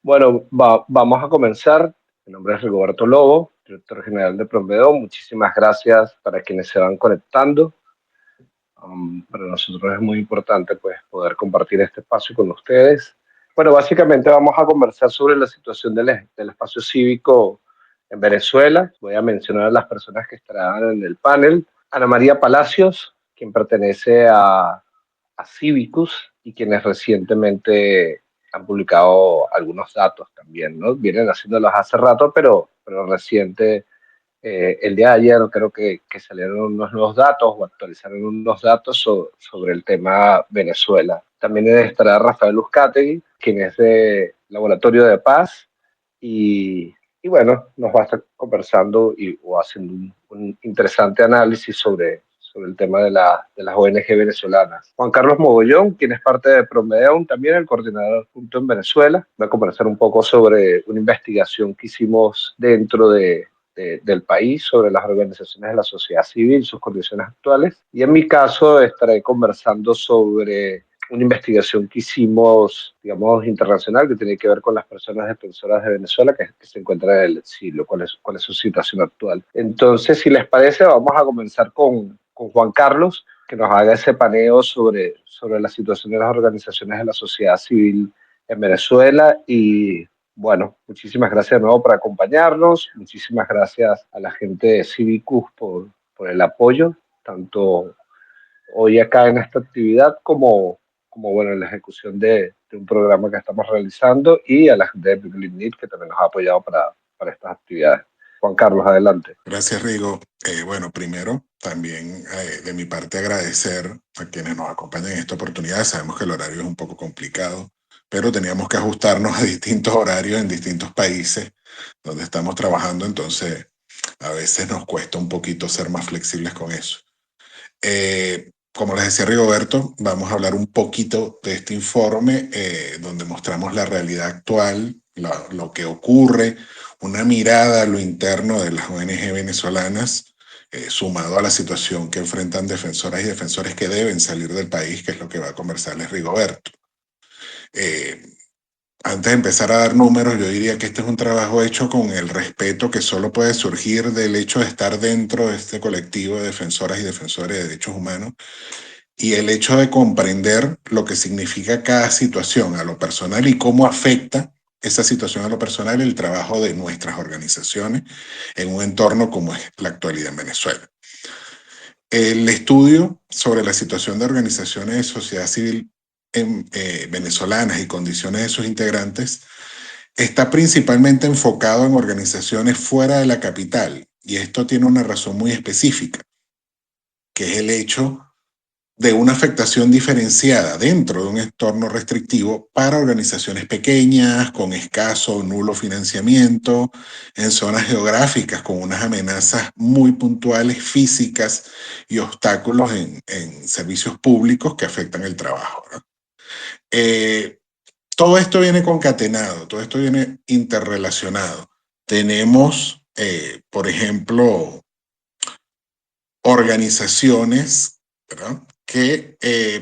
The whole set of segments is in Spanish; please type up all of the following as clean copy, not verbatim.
Bueno, vamos a comenzar. Mi nombre es Rigoberto Lobo, director general de Promedo. Muchísimas gracias para quienes se van conectando. Para nosotros es muy importante pues, poder compartir este espacio con ustedes. Bueno, básicamente vamos a conversar sobre la situación del espacio cívico en Venezuela. Voy a mencionar a las personas que estarán en el panel. Ana María Palacios, quien pertenece a Civicus y quienes recientemente han publicado algunos datos también, ¿no? Vienen haciéndolos hace rato, pero reciente, el día de ayer creo que salieron unos nuevos datos o actualizaron unos datos sobre el tema Venezuela. También estará Rafael Uzcategui, quien es de Laboratorio de Paz y bueno, nos va a estar conversando o haciendo un interesante análisis sobre el tema de las ONG venezolanas. Juan Carlos Mogollón, quien es parte de Promedeum, también el coordinador junto en Venezuela, va a conversar un poco sobre una investigación que hicimos dentro del país sobre las organizaciones de la sociedad civil, sus condiciones actuales. Y en mi caso estaré conversando sobre una investigación que hicimos, digamos, internacional, que tiene que ver con las personas defensoras de Venezuela que se encuentran en el exilio, cuál es su situación actual. Entonces, si les parece, vamos a comenzar con Juan Carlos, que nos haga ese paneo sobre la situación de las organizaciones de la sociedad civil en Venezuela. Y bueno, muchísimas gracias de nuevo por acompañarnos, muchísimas gracias a la gente de Civicus por el apoyo, tanto hoy acá en esta actividad como bueno, en la ejecución de un programa que estamos realizando y a la gente de People in Need que también nos ha apoyado para estas actividades. Juan Carlos, adelante. Gracias, Rigo. Bueno, primero, también de mi parte agradecer a quienes nos acompañan en esta oportunidad. Sabemos que el horario es un poco complicado, pero teníamos que ajustarnos a distintos horarios en distintos países donde estamos trabajando, entonces a veces nos cuesta un poquito ser más flexibles con eso. Como les decía Rigoberto, vamos a hablar un poquito de este informe donde mostramos la realidad actual, lo que ocurre, una mirada a lo interno de las ONG venezolanas, sumado a la situación que enfrentan defensoras y defensores que deben salir del país, que es lo que va a conversarles Rigoberto. Eh, Antes de empezar a dar números, yo diría que este es un trabajo hecho con el respeto que solo puede surgir del hecho de estar dentro de este colectivo de defensoras y defensores de derechos humanos y el hecho de comprender lo que significa cada situación a lo personal y cómo afecta esa situación a lo personal el trabajo de nuestras organizaciones en un entorno como es la actualidad en Venezuela. El estudio sobre la situación de organizaciones de sociedad civil venezolanas y condiciones de sus integrantes está principalmente enfocado en organizaciones fuera de la capital y esto tiene una razón muy específica, que es el hecho de una afectación diferenciada dentro de un entorno restrictivo para organizaciones pequeñas, con escaso o nulo financiamiento, en zonas geográficas con unas amenazas muy puntuales físicas y obstáculos en servicios públicos que afectan el trabajo, ¿no? Todo esto viene concatenado, todo esto viene interrelacionado. Tenemos, por ejemplo, organizaciones, ¿verdad?, que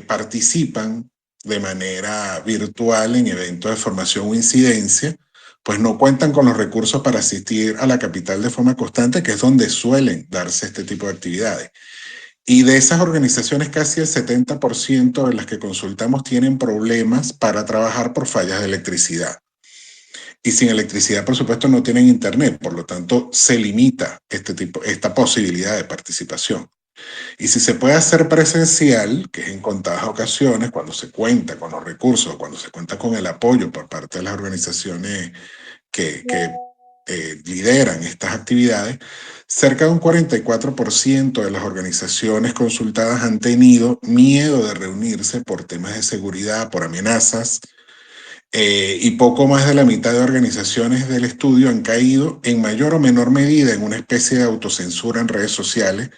participan de manera virtual en eventos de formación o incidencia, pues no cuentan con los recursos para asistir a la capital de forma constante, que es donde suelen darse este tipo de actividades. Y de esas organizaciones, casi el 70% de las que consultamos tienen problemas para trabajar por fallas de electricidad. Y sin electricidad, por supuesto, no tienen internet, por lo tanto, se limita esta posibilidad de participación. Y si se puede hacer presencial, que es en contadas ocasiones, cuando se cuenta con los recursos, cuando se cuenta con el apoyo por parte de las organizaciones que lideran estas actividades, cerca de un 44% de las organizaciones consultadas han tenido miedo de reunirse por temas de seguridad, por amenazas, y poco más de la mitad de organizaciones del estudio han caído en mayor o menor medida en una especie de autocensura en redes sociales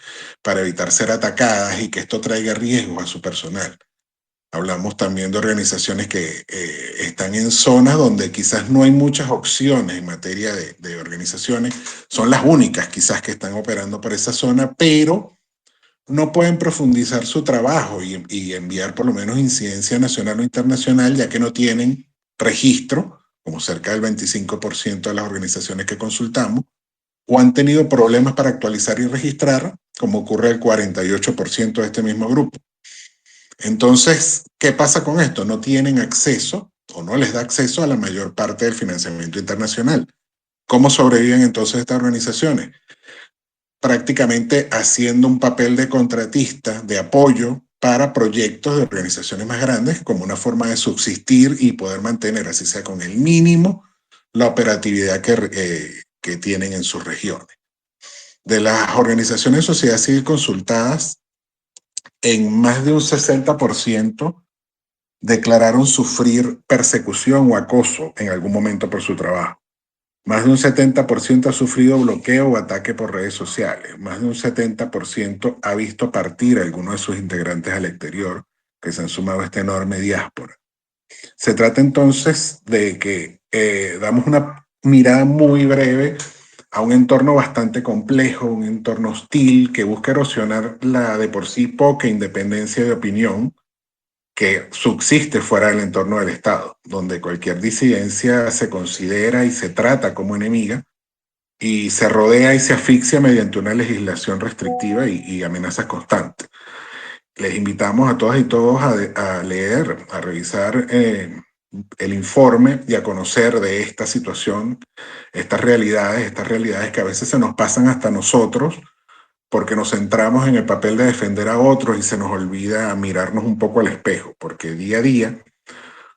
para evitar ser atacadas y que esto traiga riesgos a su personal. Hablamos también de organizaciones que están en zonas donde quizás no hay muchas opciones en materia de organizaciones, son las únicas quizás que están operando por esa zona, pero no pueden profundizar su trabajo y enviar por lo menos incidencia nacional o internacional, ya que no tienen registro como cerca del 25% de las organizaciones que consultamos, o han tenido problemas para actualizar y registrar, como ocurre el 48% de este mismo grupo. Entonces, ¿qué pasa con esto? No tienen acceso o no les da acceso a la mayor parte del financiamiento internacional. ¿Cómo sobreviven entonces estas organizaciones? Prácticamente haciendo un papel de contratista, de apoyo para proyectos de organizaciones más grandes como una forma de subsistir y poder mantener, así sea con el mínimo, la operatividad que tienen en sus regiones. De las organizaciones de sociedad civil consultadas, en más de un 60% declararon sufrir persecución o acoso en algún momento por su trabajo. Más de un 70% ha sufrido bloqueo o ataque por redes sociales. Más de un 70% ha visto partir a algunos de sus integrantes al exterior, que se han sumado a esta enorme diáspora. Se trata entonces de que damos una mirada muy breve a un entorno bastante complejo, un entorno hostil que busca erosionar la de por sí poca independencia de opinión que subsiste fuera del entorno del Estado, donde cualquier disidencia se considera y se trata como enemiga y se rodea y se asfixia mediante una legislación restrictiva y amenazas constantes. Les invitamos a todas y todos a leer, a revisar el informe y a conocer de esta situación, estas realidades que a veces se nos pasan hasta nosotros porque nos centramos en el papel de defender a otros y se nos olvida mirarnos un poco al espejo, porque día a día,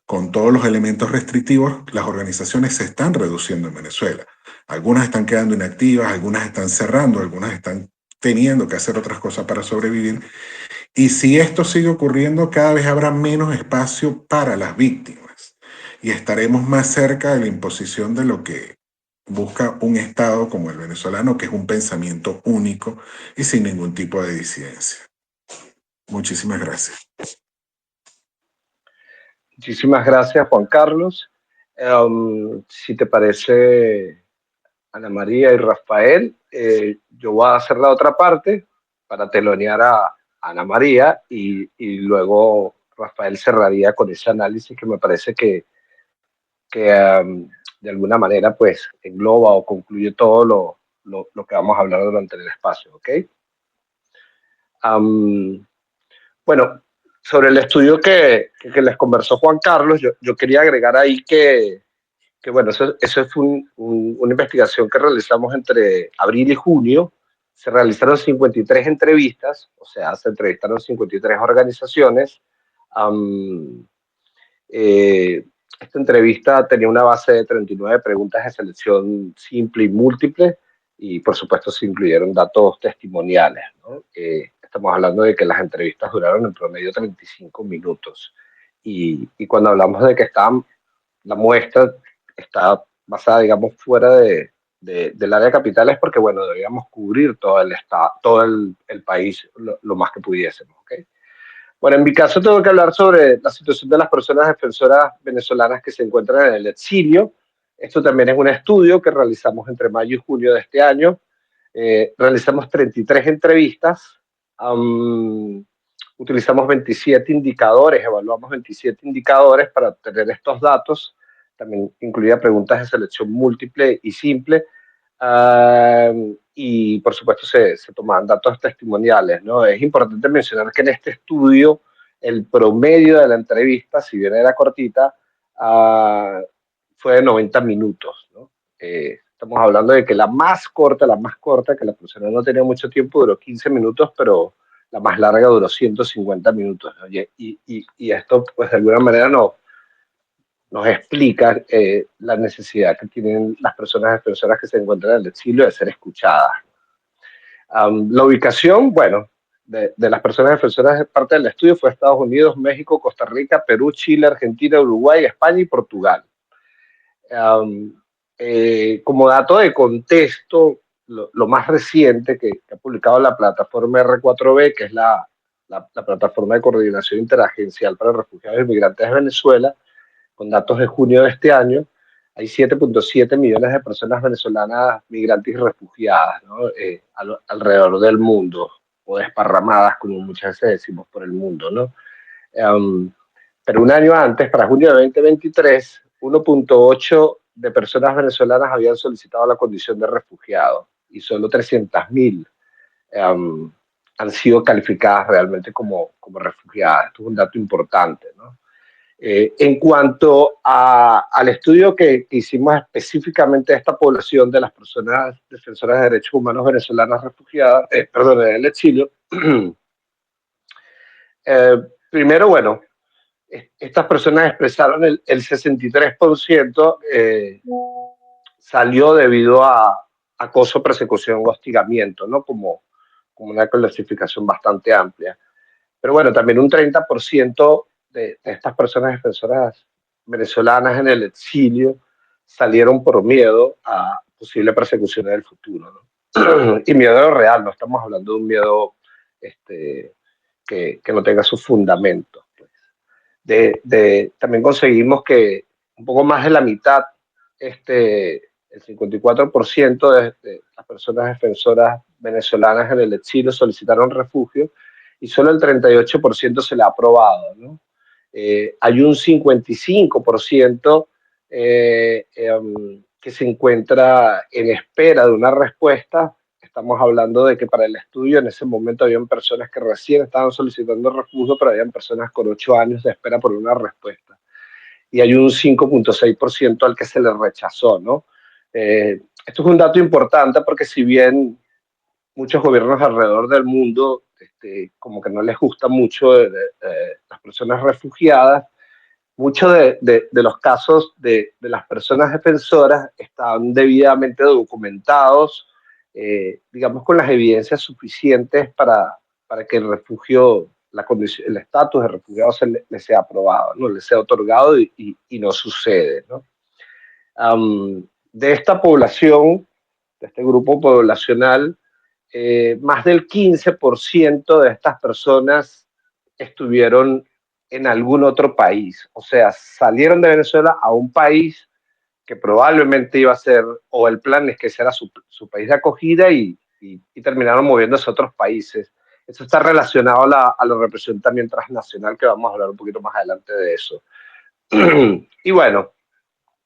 con todos los elementos restrictivos, las organizaciones se están reduciendo en Venezuela. Algunas están quedando inactivas, algunas están cerrando, algunas están teniendo que hacer otras cosas para sobrevivir. Y si esto sigue ocurriendo, cada vez habrá menos espacio para las víctimas y estaremos más cerca de la imposición de lo que busca un Estado como el venezolano, que es un pensamiento único y sin ningún tipo de disidencia. Muchísimas gracias. Muchísimas gracias, Juan Carlos. Si te parece, Ana María y Rafael, yo voy a hacer la otra parte para telonear a Ana María y luego Rafael cerraría con ese análisis que me parece que de alguna manera pues engloba o concluye todo lo que vamos a hablar durante el espacio, ¿ok? Bueno, sobre el estudio que les conversó Juan Carlos, yo quería agregar ahí que bueno, eso fue una investigación que realizamos entre abril y junio. Se realizaron 53 entrevistas, o sea, se entrevistaron 53 organizaciones. Um, Esta entrevista tenía una base de 39 preguntas de selección simple y múltiple, y por supuesto se incluyeron datos testimoniales, ¿no? Estamos hablando de que las entrevistas duraron en promedio 35 minutos. Y cuando hablamos de que la muestra está basada, digamos, fuera del área capital, es porque, bueno, debíamos cubrir todo el estado, todo el país lo más que pudiésemos, ¿ok? Bueno, en mi caso tengo que hablar sobre la situación de las personas defensoras venezolanas que se encuentran en el exilio. Esto también es un estudio que realizamos entre mayo y junio de este año. Realizamos 33 entrevistas, utilizamos 27 indicadores, evaluamos 27 indicadores para obtener estos datos. También incluía preguntas de selección múltiple y simple. Y por supuesto se tomaban datos testimoniales, ¿no? Es importante mencionar que en este estudio el promedio de la entrevista, si bien era cortita, fue de 90 minutos, ¿no? Estamos hablando de que la más corta, que la persona no tenía mucho tiempo, duró 15 minutos, pero la más larga duró 150 minutos, ¿no? Y esto, pues de alguna manera nos explica la necesidad que tienen las personas defensoras que se encuentran en el exilio de ser escuchadas. La ubicación, bueno, de las personas defensoras de parte del estudio fue Estados Unidos, México, Costa Rica, Perú, Chile, Argentina, Uruguay, España y Portugal. Como dato de contexto, lo más reciente que ha publicado la plataforma R4B, que es la plataforma de coordinación interagencial para refugiados y migrantes de Venezuela, con datos de junio de este año, hay 7.7 millones de personas venezolanas migrantes y refugiadas, ¿no? Alrededor del mundo, o desparramadas, como muchas veces decimos, por el mundo, ¿no? Pero un año antes, para junio de 2023, 1.8 de personas venezolanas habían solicitado la condición de refugiado y solo 300.000 um, han sido calificadas realmente como refugiadas. Esto es un dato importante, ¿no? En cuanto al estudio que hicimos específicamente de esta población de las personas defensoras de derechos humanos venezolanas refugiadas, perdón, en el exilio, primero, bueno, estas personas expresaron el 63% salió debido a acoso, persecución o hostigamiento, ¿no? Como una clasificación bastante amplia. Pero bueno, también un 30% de estas personas defensoras venezolanas en el exilio salieron por miedo a posible persecución en el futuro, ¿no? Y miedo real, no estamos hablando de un miedo que no tenga su fundamento. Pues. También conseguimos que un poco más de la mitad, el 54% de las personas defensoras venezolanas en el exilio solicitaron refugio y solo el 38% se le ha aprobado, ¿no? Hay un 55% que se encuentra en espera de una respuesta. Estamos hablando de que para el estudio en ese momento habían personas que recién estaban solicitando refugio, pero habían personas con 8 años de espera por una respuesta. Y hay un 5.6% al que se le rechazó, ¿no? Esto es un dato importante porque si bien muchos gobiernos alrededor del mundo como que no les gusta mucho las personas refugiadas, muchos de los casos de las personas defensoras están debidamente documentados, digamos, con las evidencias suficientes para que el refugio, el estatus de refugiado le sea aprobado, ¿no? Le sea otorgado y no sucede, ¿no? De esta población, de este grupo poblacional, más del 15% de estas personas estuvieron en algún otro país. O sea, salieron de Venezuela a un país que probablemente iba a ser, o el plan es que ese era su país de acogida y terminaron moviéndose a otros países. Eso está relacionado a la represión también transnacional, que vamos a hablar un poquito más adelante de eso. Y bueno,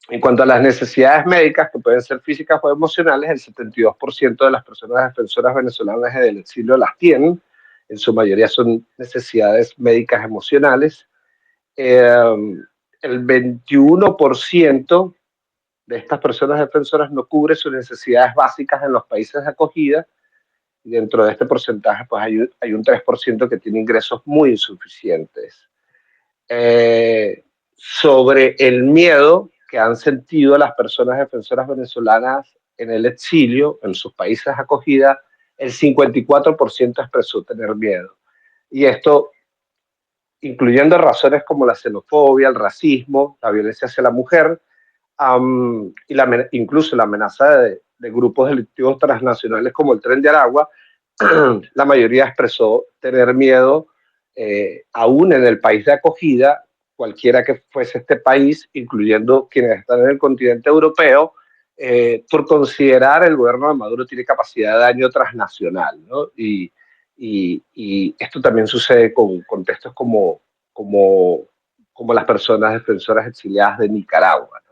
en cuanto a las necesidades médicas, que pueden ser físicas o emocionales, el 72% de las personas defensoras venezolanas del exilio las tienen. En su mayoría son necesidades médicas emocionales. El 21% de estas personas defensoras no cubre sus necesidades básicas en los países de acogida. Y dentro de este porcentaje, pues hay un 3% que tiene ingresos muy insuficientes. Sobre el miedo que han sentido las personas defensoras venezolanas en el exilio, en sus países de acogida, el 54% expresó tener miedo. Y esto, incluyendo razones como la xenofobia, el racismo, la violencia hacia la mujer, y incluso la amenaza de grupos delictivos transnacionales como el Tren de Aragua, la mayoría expresó tener miedo, aún en el país de acogida, cualquiera que fuese este país, incluyendo quienes están en el continente europeo, por considerar el gobierno de Maduro tiene capacidad de daño transnacional, ¿no? Y esto también sucede con contextos como las personas defensoras exiliadas de Nicaragua, ¿no?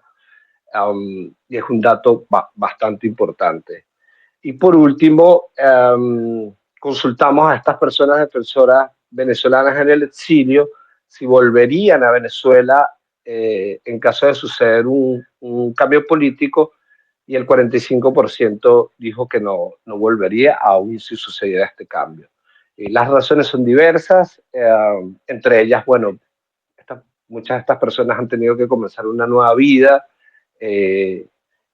Y es un dato bastante importante. Y por último, consultamos a estas personas defensoras venezolanas en el exilio si volverían a Venezuela en caso de suceder un cambio político, y el 45% dijo que no volvería aún si sucediera este cambio. Las razones son diversas, entre ellas, bueno, muchas de estas personas han tenido que comenzar una nueva vida, y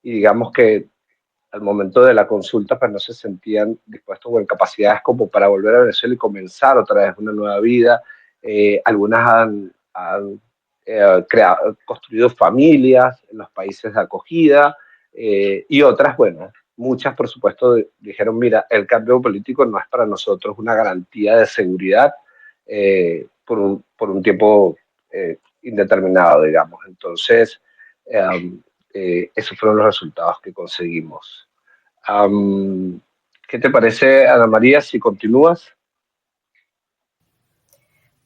digamos que al momento de la consulta pues no se sentían dispuestos o en capacidades como para volver a Venezuela y comenzar otra vez una nueva vida. Algunas han construido familias en los países de acogida, y otras, bueno, muchas por supuesto dijeron, mira, el cambio político no es para nosotros una garantía de seguridad por un tiempo indeterminado, digamos. Entonces, esos fueron los resultados que conseguimos. ¿Qué te parece, Ana María, si continúas?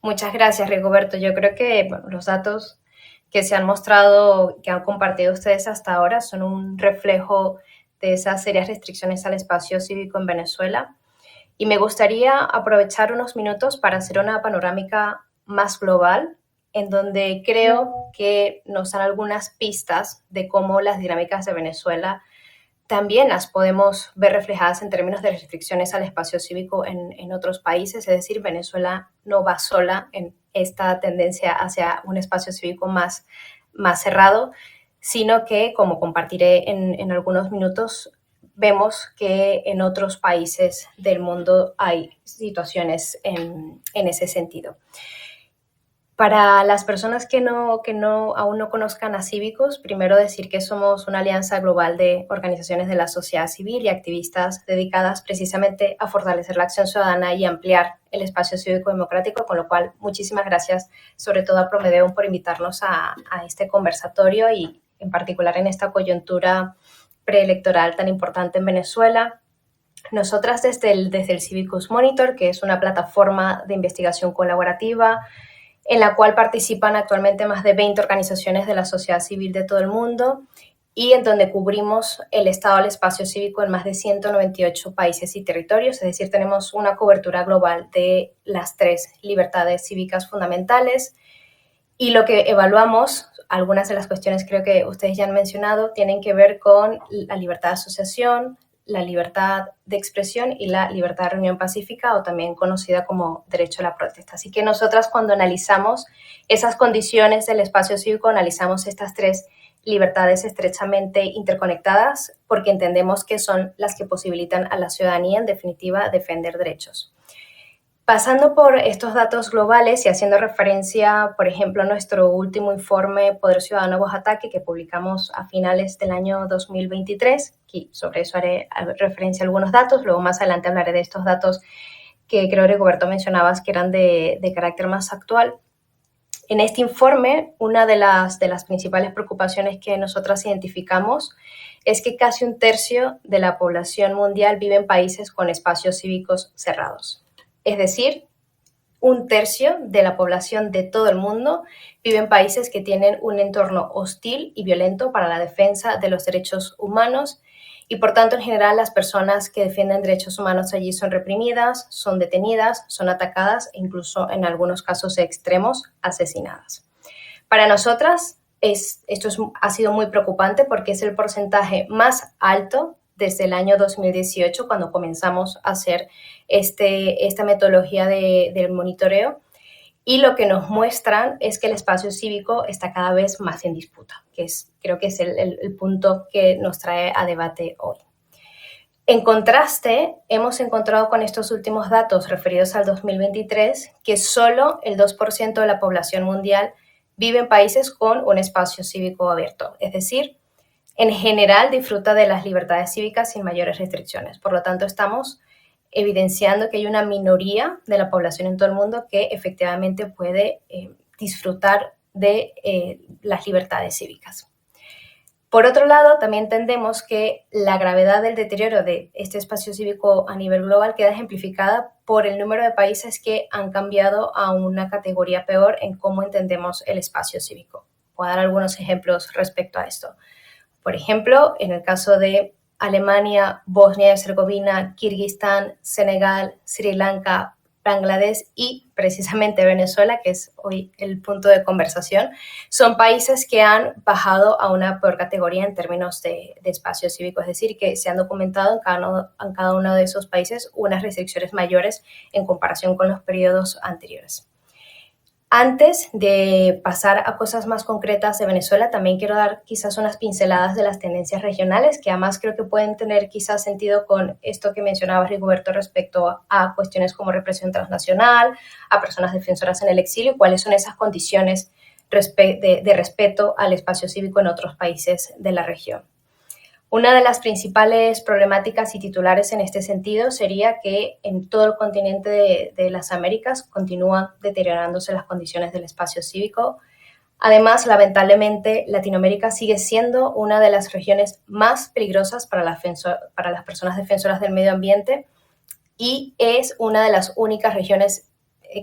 Muchas gracias, Rigoberto. Yo creo que bueno, los datos que se han mostrado, que han compartido ustedes hasta ahora, son un reflejo de esas serias restricciones al espacio cívico en Venezuela. Y me gustaría aprovechar unos minutos para hacer una panorámica más global, en donde creo que nos dan algunas pistas de cómo las dinámicas de Venezuela también las podemos ver reflejadas en términos de restricciones al espacio cívico en otros países. Es decir, Venezuela no va sola en esta tendencia hacia un espacio cívico más cerrado, sino que, como compartiré en algunos minutos, vemos que en otros países del mundo hay situaciones en ese sentido. Para las personas que aún no conozcan a Cívicos, primero decir que somos una alianza global de organizaciones de la sociedad civil y activistas dedicadas precisamente a fortalecer la acción ciudadana y ampliar el espacio cívico democrático, con lo cual muchísimas gracias sobre todo a Promedeum por invitarnos a este conversatorio y en particular en esta coyuntura preelectoral tan importante en Venezuela. Nosotras desde el Cívicus Monitor, que es una plataforma de investigación colaborativa en la cual participan actualmente más de 20 organizaciones de la sociedad civil de todo el mundo y en donde cubrimos el estado del espacio cívico en más de 198 países y territorios, es decir, tenemos una cobertura global de las 3 libertades cívicas fundamentales. Y lo que evaluamos, algunas de las cuestiones creo que ustedes ya han mencionado, tienen que ver con la libertad de asociación, la libertad de expresión y la libertad de reunión pacífica, o también conocida como derecho a la protesta. Así que nosotras, cuando analizamos esas condiciones del espacio cívico, analizamos estas 3 libertades estrechamente interconectadas porque entendemos que son las que posibilitan a la ciudadanía, en definitiva, defender derechos. Pasando por estos datos globales y haciendo referencia, por ejemplo, a nuestro último informe Poder Ciudadano Voz Ataque, que publicamos a finales del año 2023, y sobre eso haré referencia a algunos datos, luego más adelante hablaré de estos datos que creo, Rigoberto, mencionabas que eran de carácter más actual. En este informe, una de las principales preocupaciones que nosotras identificamos es que casi un tercio de la población mundial vive en países con espacios cívicos cerrados. Es decir, un tercio de la población de todo el mundo vive en países que tienen un entorno hostil y violento para la defensa de los derechos humanos y, por tanto, en general, las personas que defienden derechos humanos allí son reprimidas, son detenidas, son atacadas e incluso, en algunos casos extremos, asesinadas. Para nosotras, ha sido muy preocupante porque es el porcentaje más alto desde el año 2018, cuando comenzamos a hacer esta metodología del monitoreo, y lo que nos muestran es que el espacio cívico está cada vez más en disputa, creo que es el punto que nos trae a debate hoy. En contraste, hemos encontrado con estos últimos datos referidos al 2023 que solo el 2% de la población mundial vive en países con un espacio cívico abierto, es decir, en general disfruta de las libertades cívicas sin mayores restricciones. Por lo tanto, estamos evidenciando que hay una minoría de la población en todo el mundo que efectivamente puede disfrutar de las libertades cívicas. Por otro lado, también entendemos que la gravedad del deterioro de este espacio cívico a nivel global queda ejemplificada por el número de países que han cambiado a una categoría peor en cómo entendemos el espacio cívico. Voy a dar algunos ejemplos respecto a esto. Por ejemplo, en el caso de Alemania, Bosnia y Herzegovina, Kirguistán, Senegal, Sri Lanka, Bangladesh y precisamente Venezuela, que es hoy el punto de conversación, son países que han bajado a una peor categoría en términos de espacio cívico, es decir, que se han documentado en cada uno de esos países unas restricciones mayores en comparación con los periodos anteriores. Antes de pasar a cosas más concretas de Venezuela, también quiero dar quizás unas pinceladas de las tendencias regionales, que además creo que pueden tener quizás sentido con esto que mencionaba Rigoberto respecto a cuestiones como represión transnacional, a personas defensoras en el exilio, y cuáles son esas condiciones de respeto al espacio cívico en otros países de la región. Una de las principales problemáticas y titulares en este sentido sería que en todo el continente de las Américas continúan deteriorándose las condiciones del espacio cívico. Además, lamentablemente, Latinoamérica sigue siendo una de las regiones más peligrosas para las personas defensoras del medio ambiente y es una de las únicas regiones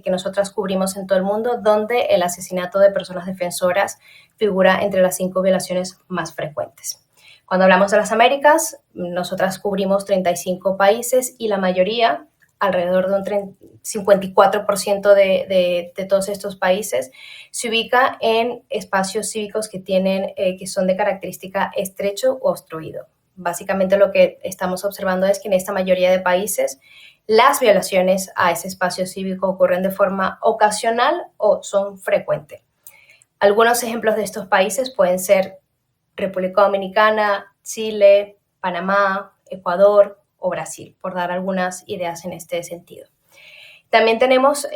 que nosotras cubrimos en todo el mundo, donde el asesinato de personas defensoras figura entre las 5 violaciones más frecuentes. Cuando hablamos de las Américas, nosotras cubrimos 35 países y la mayoría, alrededor de un 54% de todos estos países, se ubica en espacios cívicos que son de característica estrecho o obstruido. Básicamente lo que estamos observando es que en esta mayoría de países las violaciones a ese espacio cívico ocurren de forma ocasional o son frecuentes. Algunos ejemplos de estos países pueden ser República Dominicana, Chile, Panamá, Ecuador o Brasil, por dar algunas ideas en este sentido. También tenemos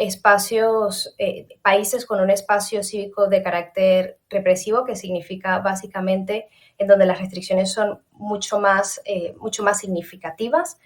países con un espacio cívico de carácter represivo, que significa básicamente en donde las restricciones son mucho más significativas.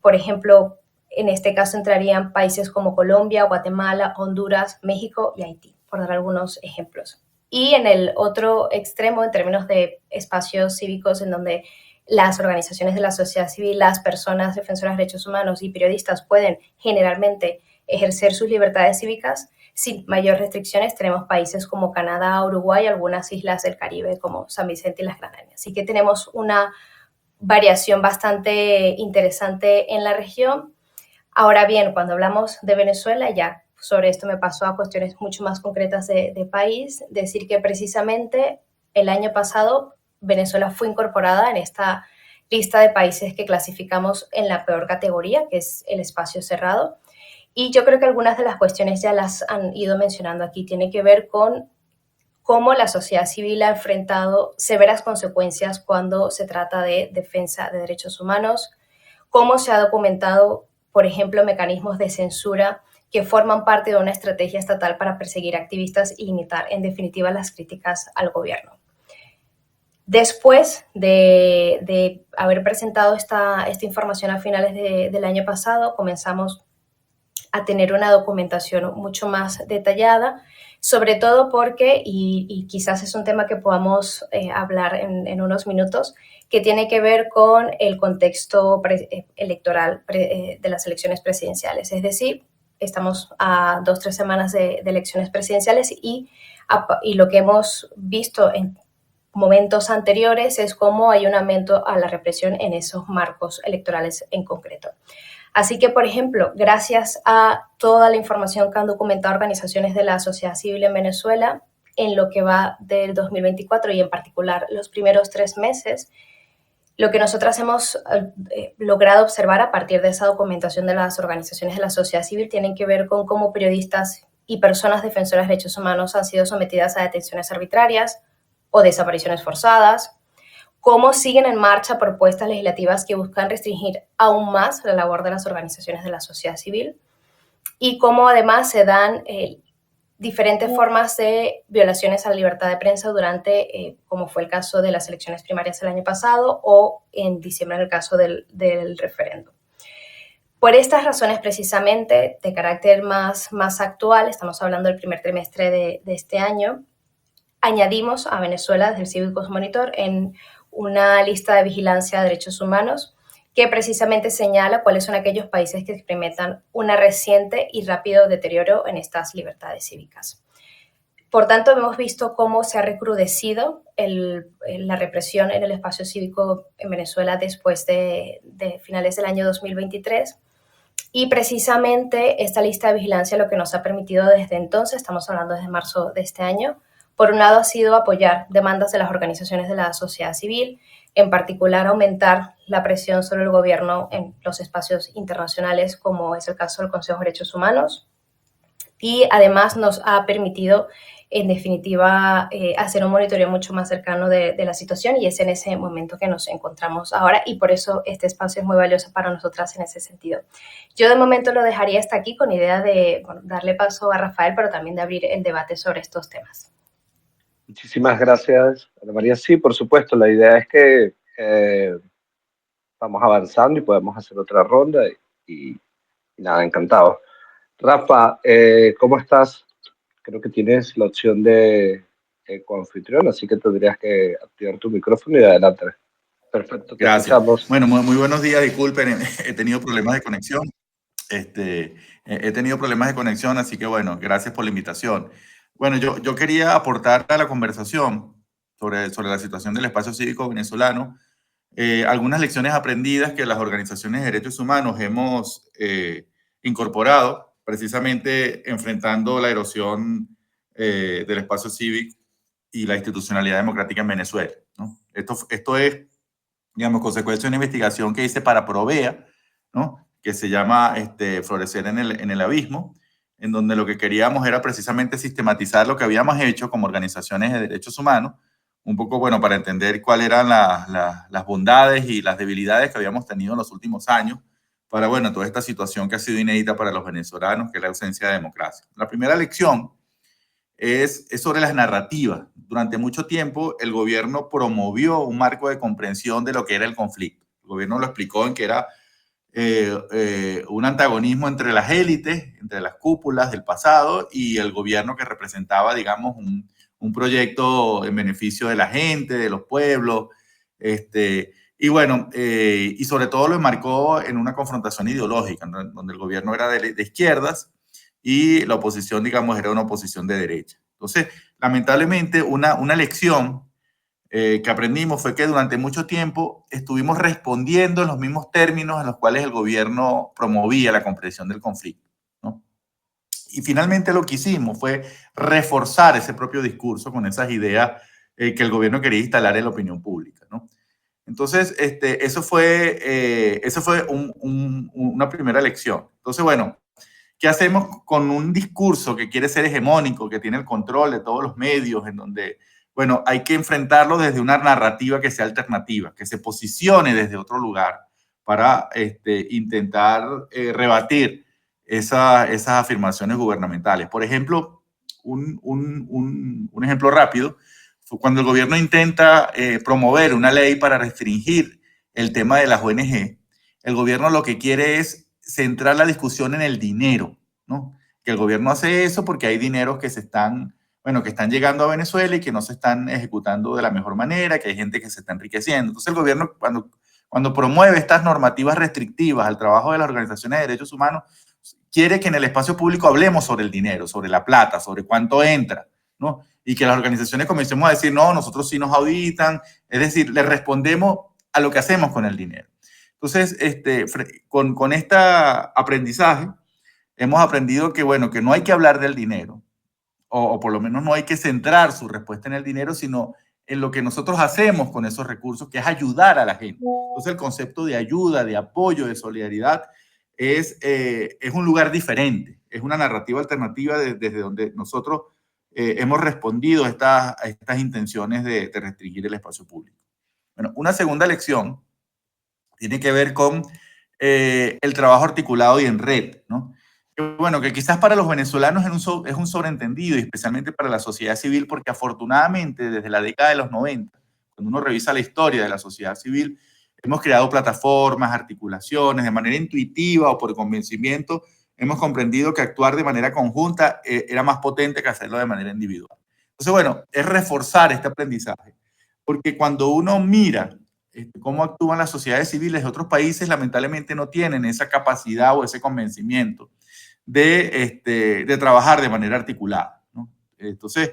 Por ejemplo, en este caso entrarían países como Colombia, Guatemala, Honduras, México y Haití, por dar algunos ejemplos. Y en el otro extremo, en términos de espacios cívicos en donde las organizaciones de la sociedad civil, las personas defensoras de derechos humanos y periodistas pueden generalmente ejercer sus libertades cívicas sin mayor restricciones, tenemos países como Canadá, Uruguay y algunas islas del Caribe como San Vicente y las Granadinas. Así que tenemos una variación bastante interesante en la región. Ahora bien, cuando hablamos de Venezuela, ya sobre esto me paso a cuestiones mucho más concretas de país, decir que precisamente el año pasado Venezuela fue incorporada en esta lista de países que clasificamos en la peor categoría, que es el espacio cerrado. Y yo creo que algunas de las cuestiones ya las han ido mencionando aquí. Tiene que ver con cómo la sociedad civil ha enfrentado severas consecuencias cuando se trata de defensa de derechos humanos, cómo se ha documentado, por ejemplo, mecanismos de censura que forman parte de una estrategia estatal para perseguir activistas y limitar, en definitiva, las críticas al gobierno. Después de haber presentado esta información a finales del año pasado, comenzamos a tener una documentación mucho más detallada, sobre todo porque, y quizás es un tema que podamos hablar en unos minutos, que tiene que ver con el contexto electoral de las elecciones presidenciales. Es decir, estamos a 2-3 semanas de elecciones presidenciales y lo que hemos visto en momentos anteriores es cómo hay un aumento a la represión en esos marcos electorales en concreto. Así que, por ejemplo, gracias a toda la información que han documentado organizaciones de la sociedad civil en Venezuela, en lo que va del 2024 y en particular los primeros 3 meses, lo que nosotras hemos logrado observar a partir de esa documentación de las organizaciones de la sociedad civil tienen que ver con cómo periodistas y personas defensoras de derechos humanos han sido sometidas a detenciones arbitrarias o desapariciones forzadas, cómo siguen en marcha propuestas legislativas que buscan restringir aún más la labor de las organizaciones de la sociedad civil y cómo además se dan diferentes formas de violaciones a la libertad de prensa durante, como fue el caso de las elecciones primarias el año pasado o en diciembre en el caso del referéndum. Por estas razones precisamente de carácter más actual, estamos hablando del primer trimestre de este año, añadimos a Venezuela desde el Cívicos Monitor en una lista de vigilancia de derechos humanos que precisamente señala cuáles son aquellos países que experimentan una reciente y rápido deterioro en estas libertades cívicas. Por tanto, hemos visto cómo se ha recrudecido la represión en el espacio cívico en Venezuela después de finales del año 2023. Y precisamente esta lista de vigilancia lo que nos ha permitido desde entonces, estamos hablando desde marzo de este año, por un lado ha sido apoyar demandas de las organizaciones de la sociedad civil, en particular aumentar la presión sobre el gobierno en los espacios internacionales, como es el caso del Consejo de Derechos Humanos, y además nos ha permitido, en definitiva, hacer un monitoreo mucho más cercano de la situación y es en ese momento que nos encontramos ahora y por eso este espacio es muy valioso para nosotras en ese sentido. Yo de momento lo dejaría hasta aquí con idea de darle paso a Rafael, pero también de abrir el debate sobre estos temas. Muchísimas gracias, Ana María. Sí, por supuesto, la idea es que vamos avanzando y podemos hacer otra ronda y nada, encantado. Rafa, ¿cómo estás? Creo que tienes la opción de coanfitrión, así que tendrías que activar tu micrófono y adelante. Perfecto, te Gracias. escuchamos. Bueno, muy buenos días, disculpen, he tenido problemas de conexión. He tenido problemas de conexión, así que bueno, gracias por la invitación. Bueno, yo quería aportar a la conversación sobre la situación del espacio cívico venezolano algunas lecciones aprendidas que las organizaciones de derechos humanos hemos incorporado, precisamente enfrentando la erosión del espacio cívico y la institucionalidad democrática en Venezuela, ¿no? Esto es, digamos, consecuencia de una investigación que hice para Provea, ¿no? Que se llama Florecer en el Abismo, en donde lo que queríamos era precisamente sistematizar lo que habíamos hecho como organizaciones de derechos humanos, un poco, bueno, para entender cuáles eran las bondades y las debilidades que habíamos tenido en los últimos años para, bueno, toda esta situación que ha sido inédita para los venezolanos, que es la ausencia de democracia. La primera lección es sobre las narrativas. Durante mucho tiempo el gobierno promovió un marco de comprensión de lo que era el conflicto. El gobierno lo explicó en que era un antagonismo entre las élites, entre las cúpulas del pasado y el gobierno que representaba, digamos, un proyecto en beneficio de la gente, de los pueblos, y bueno, y sobre todo lo enmarcó en una confrontación ideológica, ¿no? Donde el gobierno era de izquierdas y la oposición, digamos, era una oposición de derecha. Entonces, lamentablemente, una lección que aprendimos fue que durante mucho tiempo estuvimos respondiendo en los mismos términos en los cuales el gobierno promovía la comprensión del conflicto, ¿no? Y finalmente lo que hicimos fue reforzar ese propio discurso con esas ideas que el gobierno quería instalar en la opinión pública, ¿no? Entonces, eso fue una primera lección. Entonces, bueno, ¿qué hacemos con un discurso que quiere ser hegemónico, que tiene el control de todos los medios, en donde, bueno, hay que enfrentarlo desde una narrativa que sea alternativa, que se posicione desde otro lugar para intentar rebatir esas afirmaciones gubernamentales? Por ejemplo, un ejemplo rápido, fue cuando el gobierno intenta promover una ley para restringir el tema de las ONG, el gobierno lo que quiere es centrar la discusión en el dinero, ¿no? Que el gobierno hace eso porque hay dineros que que están llegando a Venezuela y que no se están ejecutando de la mejor manera, que hay gente que se está enriqueciendo. Entonces el gobierno, cuando promueve estas normativas restrictivas al trabajo de las organizaciones de derechos humanos, quiere que en el espacio público hablemos sobre el dinero, sobre la plata, sobre cuánto entra, ¿no? Y que las organizaciones comencemos a decir, no, nosotros sí nos auditan, es decir, le respondemos a lo que hacemos con el dinero. Entonces, con este aprendizaje, hemos aprendido que, bueno, que no hay que hablar del dinero, o por lo menos no hay que centrar su respuesta en el dinero, sino en lo que nosotros hacemos con esos recursos, que es ayudar a la gente. Entonces, el concepto de ayuda, de apoyo, de solidaridad, es un lugar diferente, es una narrativa alternativa desde donde nosotros hemos respondido a estas intenciones de restringir el espacio público. Bueno, una segunda lección tiene que ver con el trabajo articulado y en red, ¿no? Bueno, que quizás para los venezolanos es un sobreentendido, y especialmente para la sociedad civil, porque afortunadamente desde la década de los 90, cuando uno revisa la historia de la sociedad civil, hemos creado plataformas, articulaciones, de manera intuitiva o por convencimiento, hemos comprendido que actuar de manera conjunta era más potente que hacerlo de manera individual. Entonces, bueno, es reforzar este aprendizaje, porque cuando uno mira cómo actúan las sociedades civiles de otros países, lamentablemente no tienen esa capacidad o ese convencimiento de trabajar de manera articulada, ¿no? Entonces,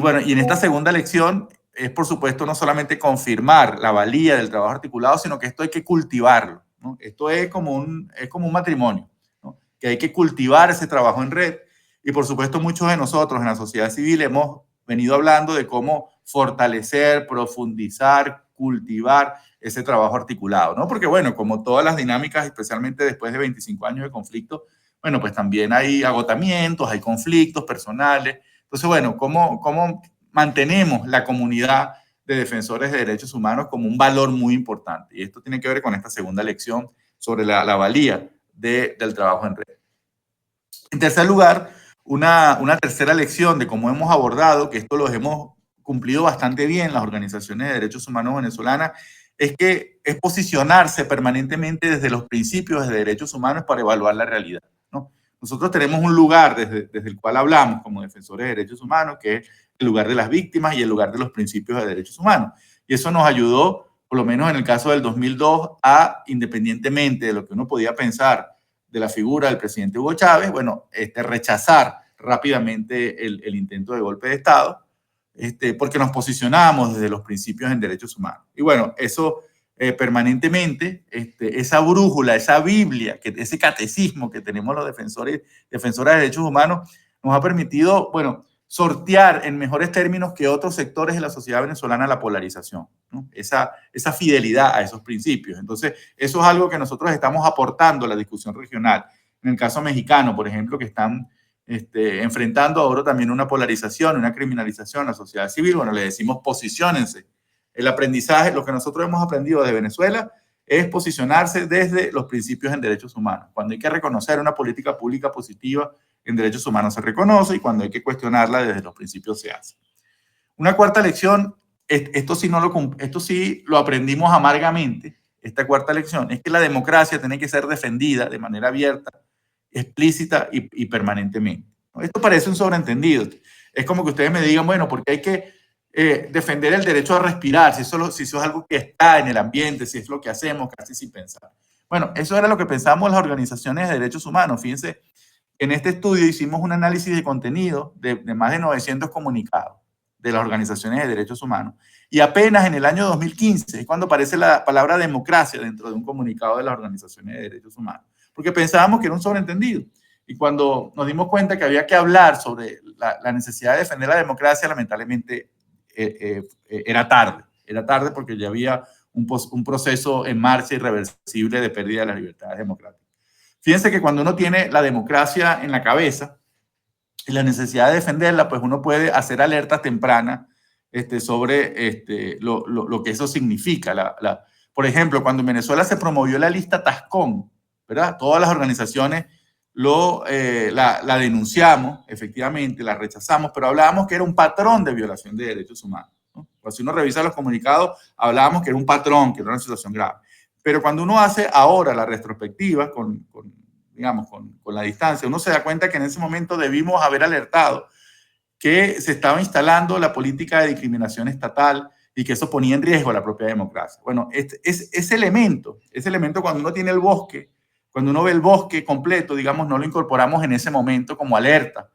bueno, y en esta segunda lección es, por supuesto, no solamente confirmar la valía del trabajo articulado, sino que esto hay que cultivarlo, ¿no? Esto es como un matrimonio, ¿no? Que hay que cultivar ese trabajo en red. Y, por supuesto, muchos de nosotros en la sociedad civil hemos venido hablando de cómo fortalecer, profundizar, cultivar ese trabajo articulado, ¿no? Porque, bueno, como todas las dinámicas, especialmente después de 25 años de conflicto, bueno, pues también hay agotamientos, hay conflictos personales. Entonces, bueno, ¿cómo mantenemos la comunidad de defensores de derechos humanos como un valor muy importante? Y esto tiene que ver con esta segunda lección sobre la valía del trabajo en red. En tercer lugar, una tercera lección de cómo hemos abordado, que esto lo hemos cumplido bastante bien las organizaciones de derechos humanos venezolanas, es que es posicionarse permanentemente desde los principios de derechos humanos para evaluar la realidad, ¿no? Nosotros tenemos un lugar desde el cual hablamos como defensores de derechos humanos, que es el lugar de las víctimas y el lugar de los principios de derechos humanos. Y eso nos ayudó por lo menos en el caso del 2002, a, independientemente de lo que uno podía pensar de la figura del presidente Hugo Chávez, bueno, rechazar rápidamente el intento de golpe de Estado, porque nos posicionamos desde los principios en derechos humanos. Y bueno, eso permanentemente, esa brújula, esa Biblia, ese catecismo que tenemos los defensoras de derechos humanos, nos ha permitido, bueno, sortear en mejores términos que otros sectores de la sociedad venezolana la polarización, ¿no? Esa fidelidad a esos principios. Entonces, eso es algo que nosotros estamos aportando a la discusión regional. En el caso mexicano, por ejemplo, que están enfrentando ahora también una polarización, una criminalización a la sociedad civil, bueno, le decimos posiciónense. El aprendizaje, lo que nosotros hemos aprendido de Venezuela es posicionarse desde los principios en derechos humanos. Cuando hay que reconocer una política pública positiva en derechos humanos se reconoce, y cuando hay que cuestionarla desde los principios se hace. Una cuarta lección, esto sí lo aprendimos amargamente, esta cuarta lección, es que la democracia tiene que ser defendida de manera abierta, explícita y permanentemente. Esto parece un sobreentendido. Es como que ustedes me digan, bueno, porque hay que defender el derecho a respirar, si eso es algo que está en el ambiente, si es lo que hacemos casi sin pensar. Bueno, eso era lo que pensamos las organizaciones de derechos humanos. Fíjense, en este estudio hicimos un análisis de contenido de más de 900 comunicados de las organizaciones de derechos humanos, y apenas en el año 2015 es cuando aparece la palabra democracia dentro de un comunicado de las organizaciones de derechos humanos, porque pensábamos que era un sobreentendido. Y cuando nos dimos cuenta que había que hablar sobre la necesidad de defender la democracia, lamentablemente era tarde porque ya había un proceso en marcha irreversible de pérdida de las libertades democráticas. Fíjense que cuando uno tiene la democracia en la cabeza y la necesidad de defenderla, pues uno puede hacer alertas tempranas sobre lo que eso significa. Por ejemplo, cuando en Venezuela se promovió la lista Tascón, ¿verdad? Todas las organizaciones la denunciamos, efectivamente, la rechazamos, pero hablábamos que era un patrón de violación de derechos humanos, ¿no? Pues si uno revisa los comunicados, hablábamos que era un patrón, que era una situación grave. Pero cuando uno hace ahora la retrospectiva, con la distancia, uno se da cuenta que en ese momento debimos haber alertado que se estaba instalando la política de discriminación estatal y que eso ponía en riesgo la propia democracia. Bueno, ese elemento cuando uno tiene el bosque, cuando uno ve el bosque completo, digamos, no lo incorporamos en ese momento como alerta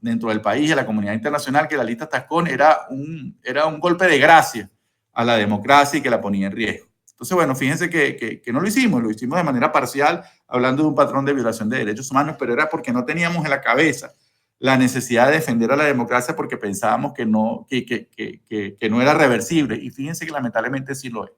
dentro del país, a la comunidad internacional, que la lista Tascón era un golpe de gracia a la democracia y que la ponía en riesgo. Entonces, bueno, fíjense que no lo hicimos de manera parcial, hablando de un patrón de violación de derechos humanos, pero era porque no teníamos en la cabeza la necesidad de defender a la democracia porque pensábamos que no era reversible. Y fíjense que lamentablemente sí lo es,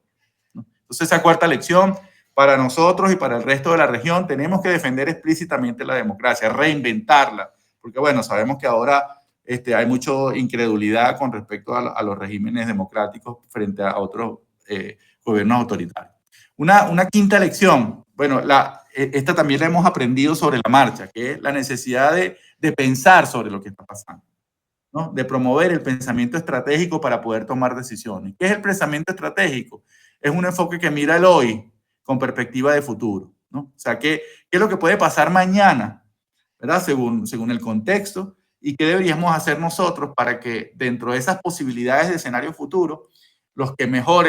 ¿no? Entonces, esa cuarta lección, para nosotros y para el resto de la región, tenemos que defender explícitamente la democracia, reinventarla, porque bueno, sabemos que ahora hay mucha incredulidad con respecto a los regímenes democráticos frente a otros gobiernos autoritarios. Una quinta lección, bueno, esta también la hemos aprendido sobre la marcha, que es la necesidad de pensar sobre lo que está pasando, ¿no? De promover el pensamiento estratégico para poder tomar decisiones. ¿Qué es el pensamiento estratégico? Es un enfoque que mira el hoy con perspectiva de futuro, ¿no? O sea, ¿qué es lo que puede pasar mañana, ¿verdad? Según el contexto, y qué deberíamos hacer nosotros para que dentro de esas posibilidades de escenario futuro, los que mejor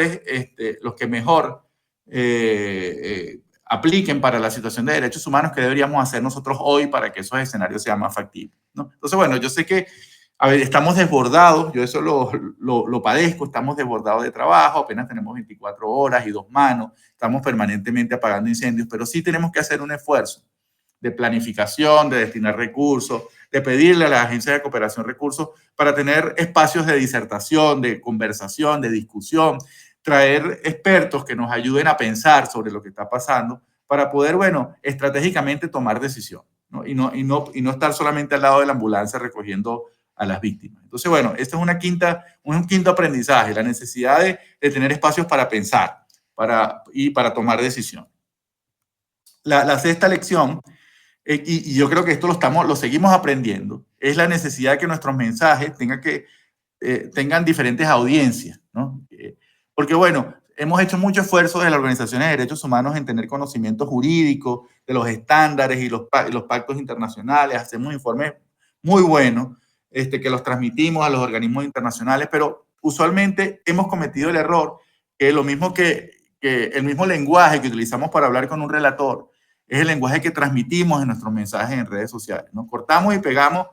apliquen para la situación de derechos humanos, qué deberíamos hacer nosotros hoy para que esos escenarios sean más factibles, ¿no? Entonces, bueno, yo sé que estamos desbordados, yo eso lo padezco, estamos desbordados de trabajo, apenas tenemos 24 horas y 2 manos, estamos permanentemente apagando incendios, pero sí tenemos que hacer un esfuerzo de planificación, de destinar recursos, de pedirle a la Agencia de Cooperación recursos para tener espacios de disertación, de conversación, de discusión, traer expertos que nos ayuden a pensar sobre lo que está pasando para poder, bueno, estratégicamente tomar decisión, ¿no? Y no estar solamente al lado de la ambulancia recogiendo a las víctimas. Entonces, bueno, esto es un quinto aprendizaje, la necesidad de tener espacios para pensar y para tomar decisión. La sexta lección, y yo creo que esto lo seguimos aprendiendo, es la necesidad de que nuestros mensajes tengan diferentes audiencias, ¿no? Porque, bueno, hemos hecho mucho esfuerzo de las organizaciones de derechos humanos en tener conocimiento jurídico de los estándares y los pactos internacionales, hacemos informes muy buenos, que los transmitimos a los organismos internacionales, pero usualmente hemos cometido el error que lo mismo que el mismo lenguaje que utilizamos para hablar con un relator es el lenguaje que transmitimos en nuestros mensajes en redes sociales, ¿no? Cortamos y pegamos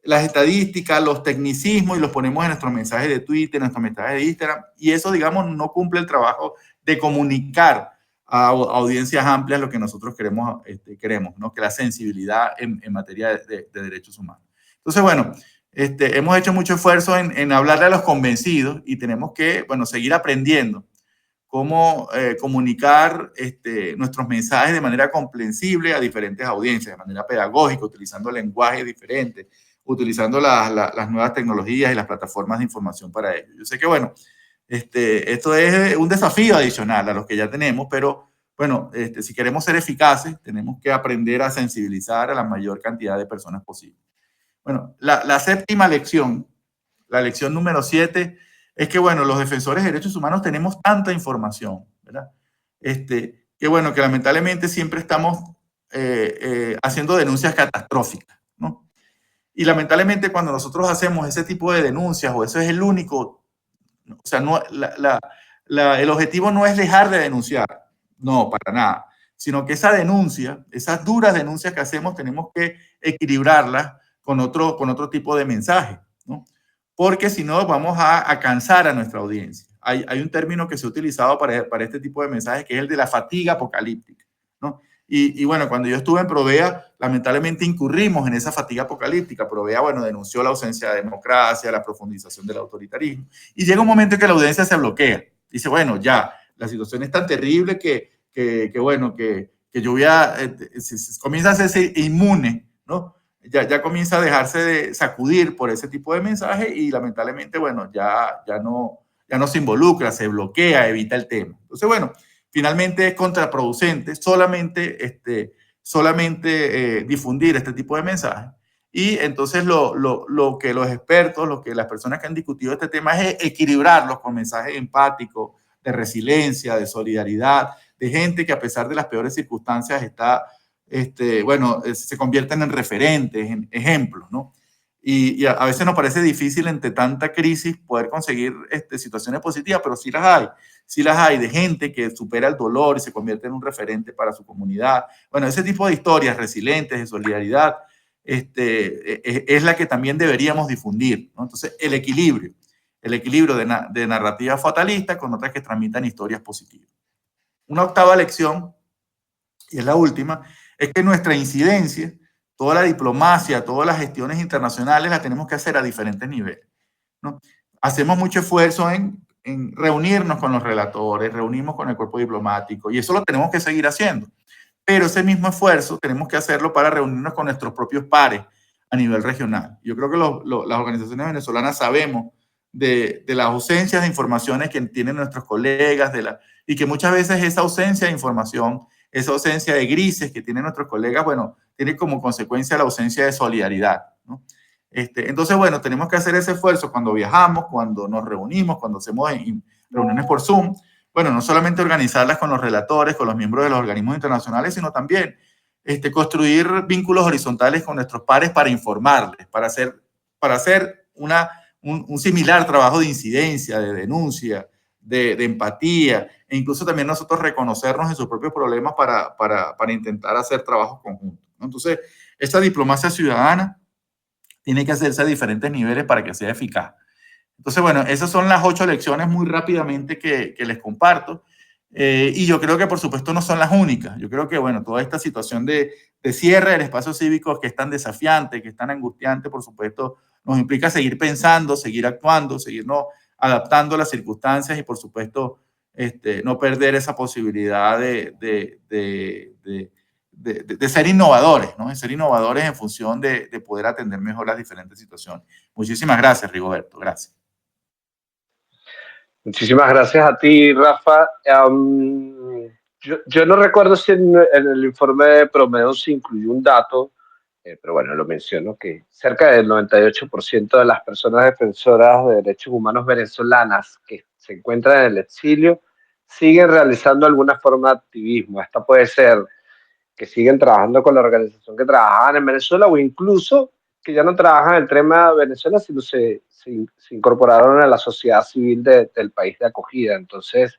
las estadísticas, los tecnicismos y los ponemos en nuestros mensajes de Twitter, en nuestros mensajes de Instagram, y eso, digamos, no cumple el trabajo de comunicar a audiencias amplias lo que nosotros queremos, ¿no? Que la sensibilidad en materia de derechos humanos. Entonces, bueno, hemos hecho mucho esfuerzo en hablarle a los convencidos y tenemos que, bueno, seguir aprendiendo cómo comunicar nuestros mensajes de manera comprensible a diferentes audiencias, de manera pedagógica, utilizando lenguajes diferentes, utilizando las nuevas tecnologías y las plataformas de información para ello. Yo sé que, bueno, esto es un desafío adicional a los que ya tenemos, pero, bueno, si queremos ser eficaces, tenemos que aprender a sensibilizar a la mayor cantidad de personas posible. Bueno, la séptima lección, la lección número 7, es que, bueno, los defensores de derechos humanos tenemos tanta información, ¿verdad? Que, bueno, que lamentablemente siempre estamos haciendo denuncias catastróficas, ¿no? Y lamentablemente cuando nosotros hacemos ese tipo de denuncias, o eso es el único, o sea, no, el objetivo no es dejar de denunciar, no, para nada, sino que esa denuncia, esas duras denuncias que hacemos, tenemos que equilibrarlas con otro tipo de mensaje, ¿no? Porque si no vamos a cansar a nuestra audiencia. Hay un término que se ha utilizado para este tipo de mensajes, que es el de la fatiga apocalíptica, ¿no? Y bueno, cuando yo estuve en Provea, lamentablemente incurrimos en esa fatiga apocalíptica. Provea, bueno, denunció la ausencia de democracia, la profundización del autoritarismo. Y llega un momento en que la audiencia se bloquea. Dice, bueno, ya, la situación es tan terrible que bueno, que yo voy a, comienza a hacerse inmune, ¿no? Ya comienza a dejarse de sacudir por ese tipo de mensaje y lamentablemente, bueno, ya no se involucra, se bloquea, evita el tema. Entonces, bueno, finalmente es contraproducente solamente difundir este tipo de mensajes. Y entonces lo que los expertos, lo que las personas que han discutido este tema es equilibrarlos con mensajes empáticos, de resiliencia, de solidaridad, de gente que a pesar de las peores circunstancias está, bueno, se convierten en referentes, en ejemplos, ¿no? Y a veces nos parece difícil entre tanta crisis poder conseguir situaciones positivas, pero sí las hay de gente que supera el dolor y se convierte en un referente para su comunidad. Bueno, ese tipo de historias resilientes, de solidaridad, es la que también deberíamos difundir, ¿no? Entonces, el equilibrio de narrativa fatalista con otras que transmitan historias positivas. Una octava lección, y es la última, es que nuestra incidencia, toda la diplomacia, todas las gestiones internacionales las tenemos que hacer a diferentes niveles, ¿no? Hacemos mucho esfuerzo en reunirnos con los relatores, reunimos con el cuerpo diplomático, y eso lo tenemos que seguir haciendo. Pero ese mismo esfuerzo tenemos que hacerlo para reunirnos con nuestros propios pares a nivel regional. Yo creo que las organizaciones venezolanas sabemos de las ausencias de informaciones que tienen nuestros colegas, y que muchas veces esa ausencia de información, esa ausencia de grises que tienen nuestros colegas, bueno, tiene como consecuencia la ausencia de solidaridad, ¿no? Entonces, bueno, tenemos que hacer ese esfuerzo cuando viajamos, cuando nos reunimos, cuando hacemos reuniones por Zoom. Bueno, no solamente organizarlas con los relatores, con los miembros de los organismos internacionales, sino también construir vínculos horizontales con nuestros pares para informarles, para hacer un similar trabajo de incidencia, de denuncia, de empatía, e incluso también nosotros reconocernos en sus propios problemas para intentar hacer trabajos conjuntos, ¿no? Entonces, esta diplomacia ciudadana tiene que hacerse a diferentes niveles para que sea eficaz. Entonces, bueno, esas son las 8 lecciones muy rápidamente que les comparto. Y yo creo que, por supuesto, no son las únicas. Yo creo que, bueno, toda esta situación de cierre del espacio cívico, que es tan desafiante, que es tan angustiante, por supuesto, nos implica seguir pensando, seguir actuando, seguirnos adaptando a las circunstancias y, por supuesto, no perder esa posibilidad de ser innovadores, ¿no? De ser innovadores en función de poder atender mejor las diferentes situaciones. Muchísimas gracias, Rigoberto. Gracias. Muchísimas gracias a ti, Rafa. Yo no recuerdo si en el informe de Promedio se incluyó un dato, pero bueno, lo menciono, que cerca del 98% de las personas defensoras de derechos humanos venezolanas que se encuentran en el exilio siguen realizando alguna forma de activismo. Esta puede ser que siguen trabajando con la organización que trabajaban en Venezuela o incluso que ya no trabajan en el tema de Venezuela, sino se incorporaron a la sociedad civil del país de acogida. Entonces,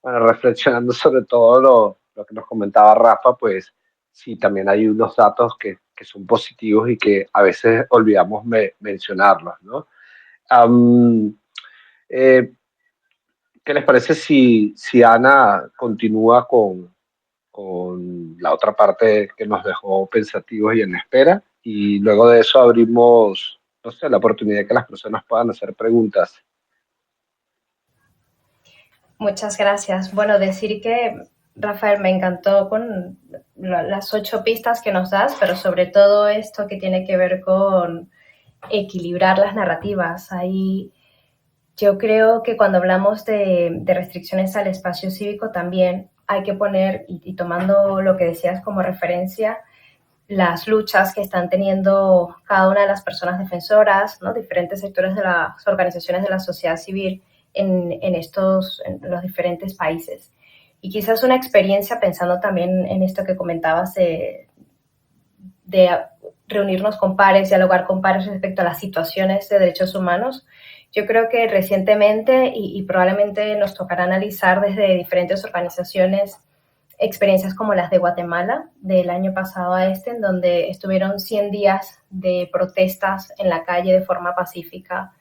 Bueno, reflexionando sobre todo lo que nos comentaba Rafa, pues sí, también hay unos datos que son positivos y que a veces olvidamos mencionarlos, ¿no? Am, eh, ¿Qué les parece si Ana continúa con la otra parte que nos dejó pensativos y en espera? Y luego de eso abrimos, no sé, la oportunidad de que las personas puedan hacer preguntas. Muchas gracias. Bueno, decir que, Rafael, me encantó con las 8 pistas que nos das, pero sobre todo esto que tiene que ver con equilibrar las narrativas. Ahí yo creo que cuando hablamos de restricciones al espacio cívico también hay que poner, y tomando lo que decías como referencia, las luchas que están teniendo cada una de las personas defensoras, ¿no? Diferentes sectores de las organizaciones de la sociedad civil en los diferentes países. Y quizás una experiencia, pensando también en esto que comentabas de reunirnos con pares, dialogar con pares respecto a las situaciones de derechos humanos. Yo creo que recientemente y probablemente nos tocará analizar desde diferentes organizaciones experiencias como las de Guatemala del año pasado a en donde estuvieron 100 días de protestas en la calle de forma pacífica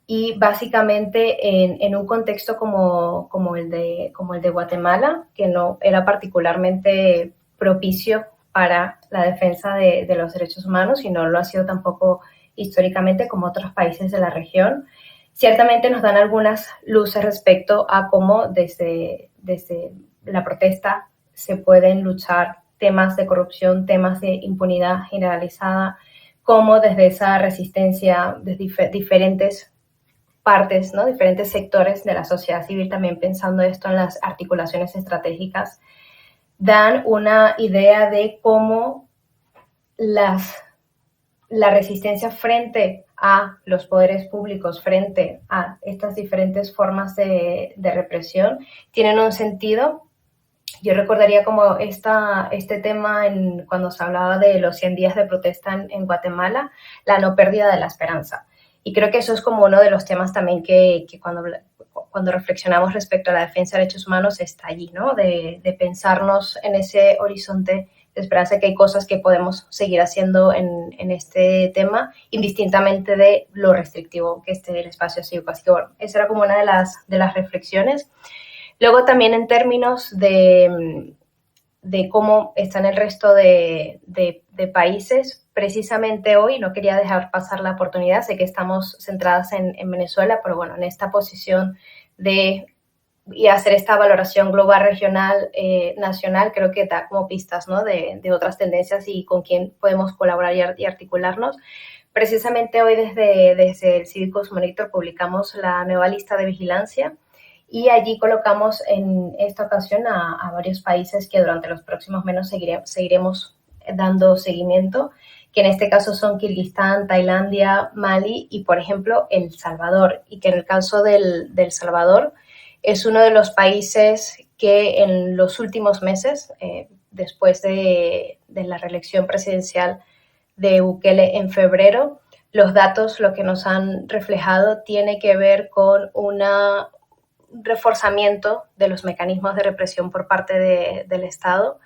y básicamente en un contexto como el de Guatemala, que no era particularmente propicio para la defensa de los derechos humanos y no lo ha sido tampoco históricamente como otros países de la región. Ciertamente nos dan algunas luces respecto a cómo desde la protesta se pueden luchar temas de corrupción, temas de impunidad generalizada, cómo desde esa resistencia de diferentes partes, ¿no? Diferentes sectores de la sociedad civil, también pensando esto en las articulaciones estratégicas, dan una idea de cómo la resistencia frente a los poderes públicos, frente a estas diferentes formas de represión, tienen un sentido. Yo recordaría como este tema cuando se hablaba de los 100 días de protesta en Guatemala, la no pérdida de la esperanza. Y creo que eso es como uno de los temas también que cuando reflexionamos respecto a la defensa de derechos humanos está allí, ¿no? De pensarnos en ese horizonte de esperanza, que hay cosas que podemos seguir haciendo en este tema, indistintamente de lo restrictivo que esté el espacio cívico. Así que bueno, esa era como una de las reflexiones. Luego también en términos de cómo están el resto de países, precisamente hoy, no quería dejar pasar la oportunidad, sé que estamos centradas en Venezuela, pero bueno, en esta posición y hacer esta valoración global, regional, nacional, creo que da como pistas, ¿no? de otras tendencias y con quién podemos colaborar y articularnos. Precisamente hoy desde el Cívicos Monitor publicamos la nueva lista de vigilancia y allí colocamos en esta ocasión a varios países que durante los próximos meses seguiremos dando seguimiento, que en este caso son Kirguistán, Tailandia, Mali y, por ejemplo, El Salvador. Y que en el caso del Salvador es uno de los países que en los últimos meses, después de la reelección presidencial de Bukele en febrero, los datos, lo que nos han reflejado, tiene que ver con un reforzamiento de los mecanismos de represión por parte del Estado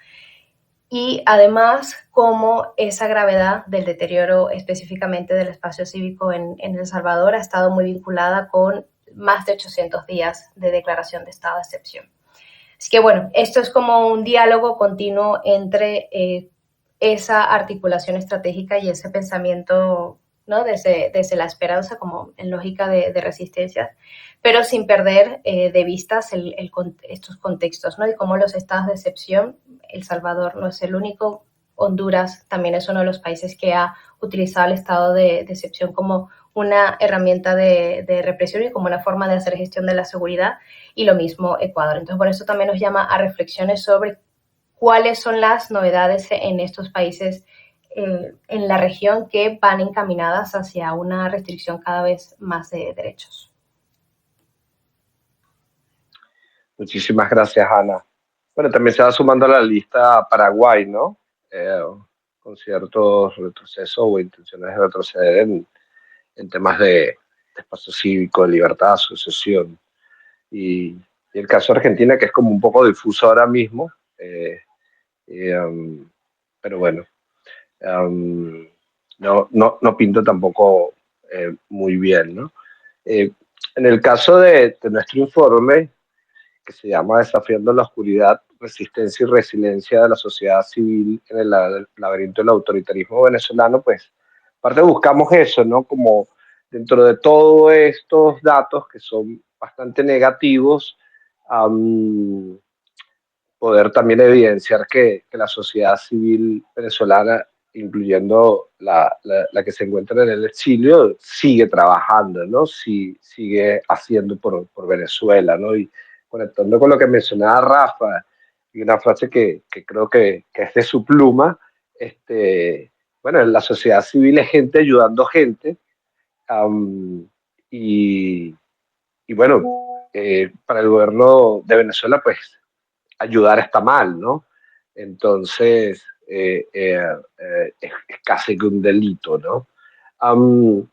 y además cómo esa gravedad del deterioro específicamente del espacio cívico en El Salvador ha estado muy vinculada con más de 800 días de declaración de estado de excepción. Así que bueno, esto es como un diálogo continuo entre esa articulación estratégica y ese pensamiento, ¿no? desde la esperanza, como en lógica de resistencia, pero sin perder de vistas estos contextos, ¿no? Y cómo los estados de excepción, El Salvador no es el único, Honduras también es uno de los países que ha utilizado el estado de excepción como una herramienta de represión y como una forma de hacer gestión de la seguridad, y lo mismo Ecuador. Entonces, por eso también nos llama a reflexiones sobre cuáles son las novedades en estos países en la región que van encaminadas hacia una restricción cada vez más de derechos. Muchísimas gracias, Ana. Bueno, también se va sumando a la lista Paraguay, ¿no? Con ciertos retrocesos o intenciones de retroceder en temas de espacio cívico, de libertad, asociación. Y el caso de Argentina, que es como un poco difuso ahora mismo, pero bueno, um, no pinto tampoco muy bien, ¿no? En el caso de nuestro informe, que se llama Desafiando la Oscuridad, Resistencia y Resiliencia de la Sociedad Civil en el laberinto del autoritarismo venezolano, pues aparte buscamos eso, ¿no? Como dentro de todos estos datos que son bastante negativos, um, poder también evidenciar que la sociedad civil venezolana, incluyendo la que se encuentra en el exilio, sigue trabajando, ¿no? Sigue haciendo por Venezuela, ¿no? Y conectando con lo que mencionaba Rafa, y una frase que creo que es de su pluma, bueno, la sociedad civil es gente ayudando gente, um, y, y bueno, para el gobierno de Venezuela, pues ayudar está mal, ¿no? Entonces, es casi que un delito, ¿no? Um,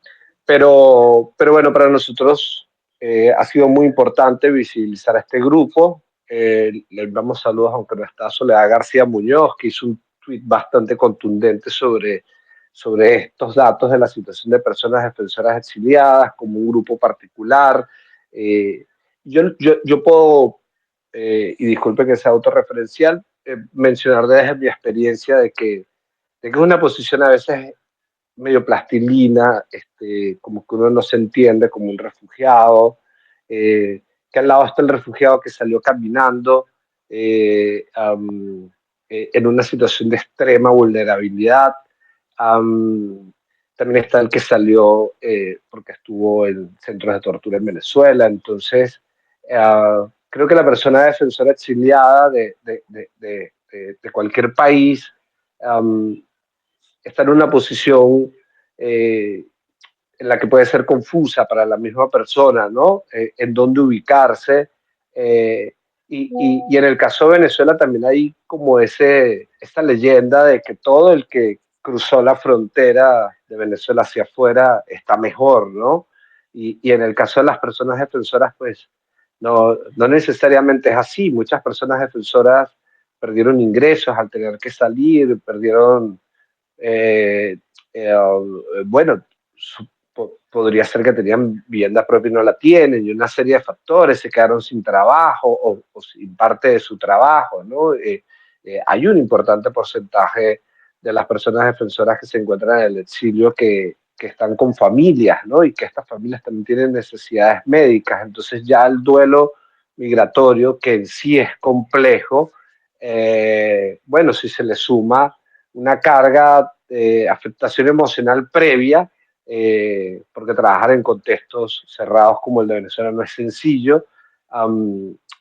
pero bueno, para nosotros ha sido muy importante visibilizar a este grupo. Le enviamos saludos, aunque no está, Soledad García Muñoz, que hizo un tweet bastante contundente sobre estos datos de la situación de personas defensoras exiliadas como un grupo particular. Yo puedo, y disculpe que sea autorreferencial, mencionar desde mi experiencia de que es una posición a veces medio plastilina, como que uno no se entiende como un refugiado, que al lado está el refugiado que salió caminando en una situación de extrema vulnerabilidad. Um, También está el que salió porque estuvo en centros de tortura en Venezuela. Entonces, creo que la persona defensora exiliada de cualquier país está en una posición en la que puede ser confusa para la misma persona, ¿no? En dónde ubicarse. eh, y en el caso de Venezuela también hay como esta leyenda de que todo el que cruzó la frontera de Venezuela hacia afuera está mejor, ¿no? Y en el caso de las personas defensoras, pues no necesariamente es así. Muchas personas defensoras perdieron ingresos al tener que salir, perdieron eh, eh, bueno, podría ser que tenían vivienda propia y no la tienen, y una serie de factores, se quedaron sin trabajo o sin parte de su trabajo, ¿no? Hay un importante porcentaje de las personas defensoras que se encuentran en el exilio que están con familias, ¿no? Y que estas familias también tienen necesidades médicas, entonces ya el duelo migratorio, que en sí es complejo, bueno, si se le suma una carga de afectación emocional previa, porque trabajar en contextos cerrados como el de Venezuela no es sencillo,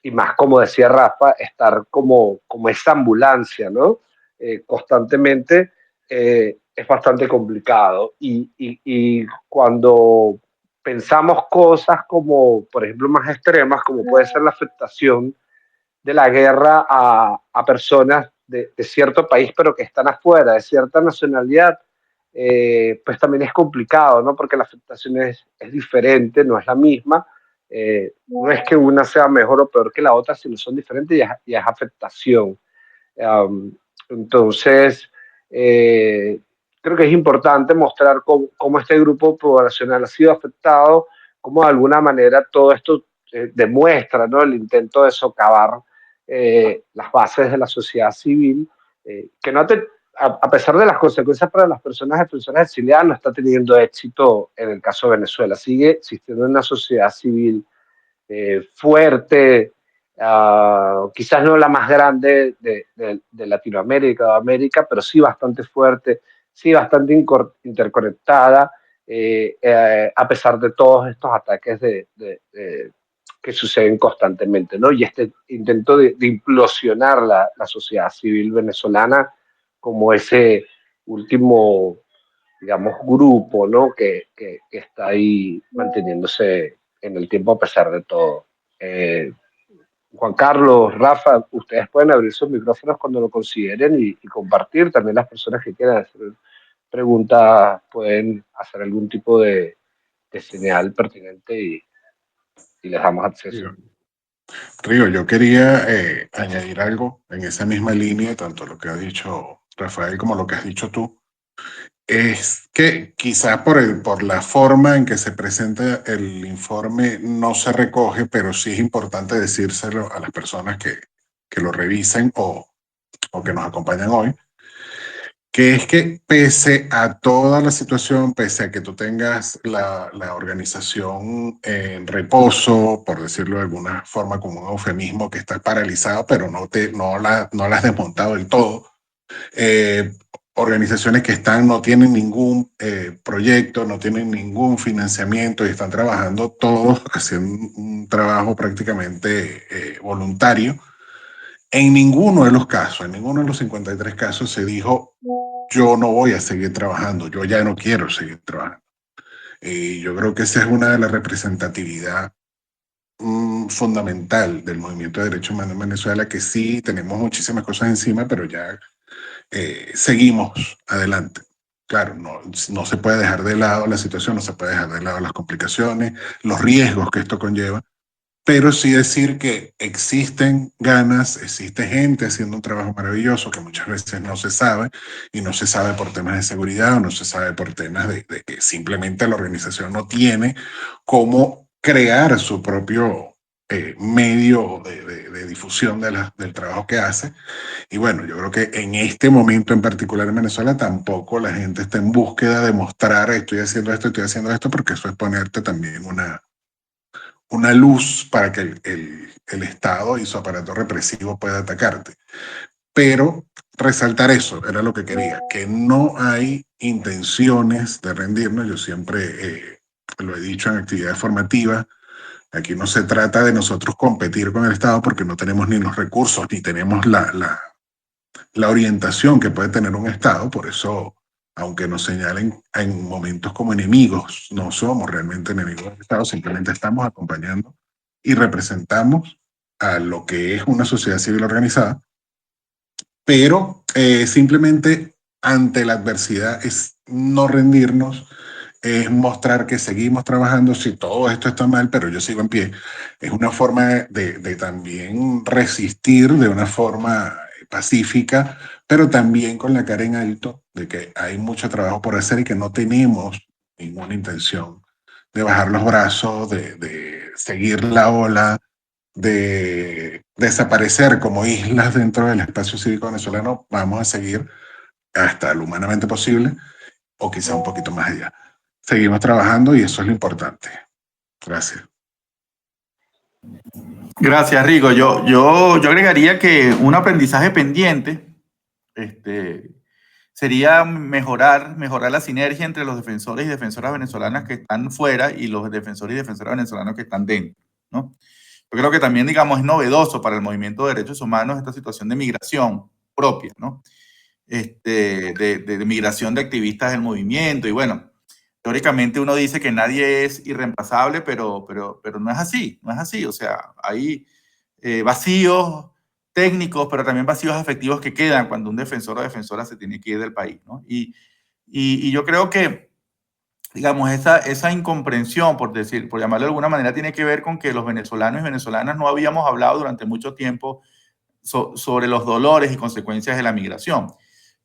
y más, como decía Rafa, estar como esa ambulancia, ¿no? Constantemente, es bastante complicado. Y cuando pensamos cosas como, por ejemplo, más extremas, como puede ser la afectación de la guerra a personas de cierto país, pero que están afuera, de cierta nacionalidad, pues también es complicado, ¿no? Porque la afectación es diferente, no es la misma. No es que una sea mejor o peor que la otra, sino son diferentes y es afectación. Um, entonces, creo que es importante mostrar cómo este grupo poblacional ha sido afectado, cómo de alguna manera todo esto demuestra, ¿no? El intento de socavar las bases de la sociedad civil, que no te, a pesar de las consecuencias para las personas defensoras exiliadas, no está teniendo éxito en el caso de Venezuela. Sigue existiendo una sociedad civil fuerte, quizás no la más grande de Latinoamérica o América, pero sí bastante fuerte, sí bastante interconectada, a pesar de todos estos ataques que suceden constantemente, ¿no? Y este intento de implosionar la sociedad civil venezolana como ese último, digamos, grupo, ¿no? Que está ahí manteniéndose en el tiempo a pesar de todo. Eh, Juan Carlos, Rafa, ustedes pueden abrir sus micrófonos cuando lo consideren y compartir. También las personas que quieran hacer preguntas pueden hacer algún tipo de señal pertinente y les damos acceso. Rigo, yo quería añadir algo en esa misma línea, tanto lo que ha dicho Rafael como lo que has dicho tú. Es que quizás por la forma en que se presenta el informe no se recoge, pero sí es importante decírselo a las personas que lo revisen o que nos acompañan hoy, que es que pese a toda la situación, pese a que tú tengas la organización en reposo, por decirlo de alguna forma como un eufemismo, que está paralizado, pero no la has desmontado del todo, eh, organizaciones que no tienen ningún proyecto, no tienen ningún financiamiento y están trabajando todos haciendo un trabajo prácticamente voluntario. En ninguno de los casos, en ninguno de los 53 casos se dijo, yo no voy a seguir trabajando, yo ya no quiero seguir trabajando. Y yo creo que esa es una de las representatividad fundamental del movimiento de derechos humanos en Venezuela, que sí tenemos muchísimas cosas encima, pero ya seguimos adelante. Claro, no se puede dejar de lado la situación, no se puede dejar de lado las complicaciones, los riesgos que esto conlleva, pero sí decir que existen ganas, existe gente haciendo un trabajo maravilloso que muchas veces no se sabe, y no se sabe por temas de seguridad o no se sabe por temas de que simplemente la organización no tiene cómo crear su propio medio de difusión del trabajo que hace. Y bueno, yo creo que en este momento en particular en Venezuela tampoco la gente está en búsqueda de mostrar estoy haciendo esto, porque eso es ponerte también una luz para que el Estado y su aparato represivo pueda atacarte. Pero resaltar eso era lo que quería, que no hay intenciones de rendirnos. Yo siempre lo he dicho en actividades formativas. Aquí no se trata de nosotros competir con el Estado, porque no tenemos ni los recursos ni tenemos la orientación que puede tener un Estado. Por eso, aunque nos señalen en momentos como enemigos, no somos realmente enemigos del Estado, simplemente estamos acompañando y representamos a lo que es una sociedad civil organizada, pero simplemente ante la adversidad es no rendirnos, es mostrar que seguimos trabajando, si todo esto está mal, pero yo sigo en pie. Es una forma de también resistir de una forma pacífica, pero también con la cara en alto de que hay mucho trabajo por hacer y que no tenemos ninguna intención de bajar los brazos, de seguir la ola, de desaparecer como islas dentro del espacio cívico venezolano. Vamos a seguir hasta lo humanamente posible, o quizá un poquito más allá. Seguimos trabajando y eso es lo importante. Gracias. Gracias, Rigo. Yo agregaría que un aprendizaje pendiente sería mejorar la sinergia entre los defensores y defensoras venezolanas que están fuera y los defensores y defensoras venezolanos que están dentro, ¿no? Yo creo que también, digamos, es novedoso para el movimiento de derechos humanos esta situación de migración propia, ¿no? De migración de activistas del movimiento. Y bueno, teóricamente uno dice que nadie es irreemplazable, pero no es así, no es así. O sea, hay vacíos técnicos, pero también vacíos afectivos que quedan cuando un defensor o defensora se tiene que ir del país, ¿no? Y yo creo que, digamos, esa incomprensión, por llamarlo de alguna manera, tiene que ver con que los venezolanos y venezolanas no habíamos hablado durante mucho tiempo sobre los dolores y consecuencias de la migración.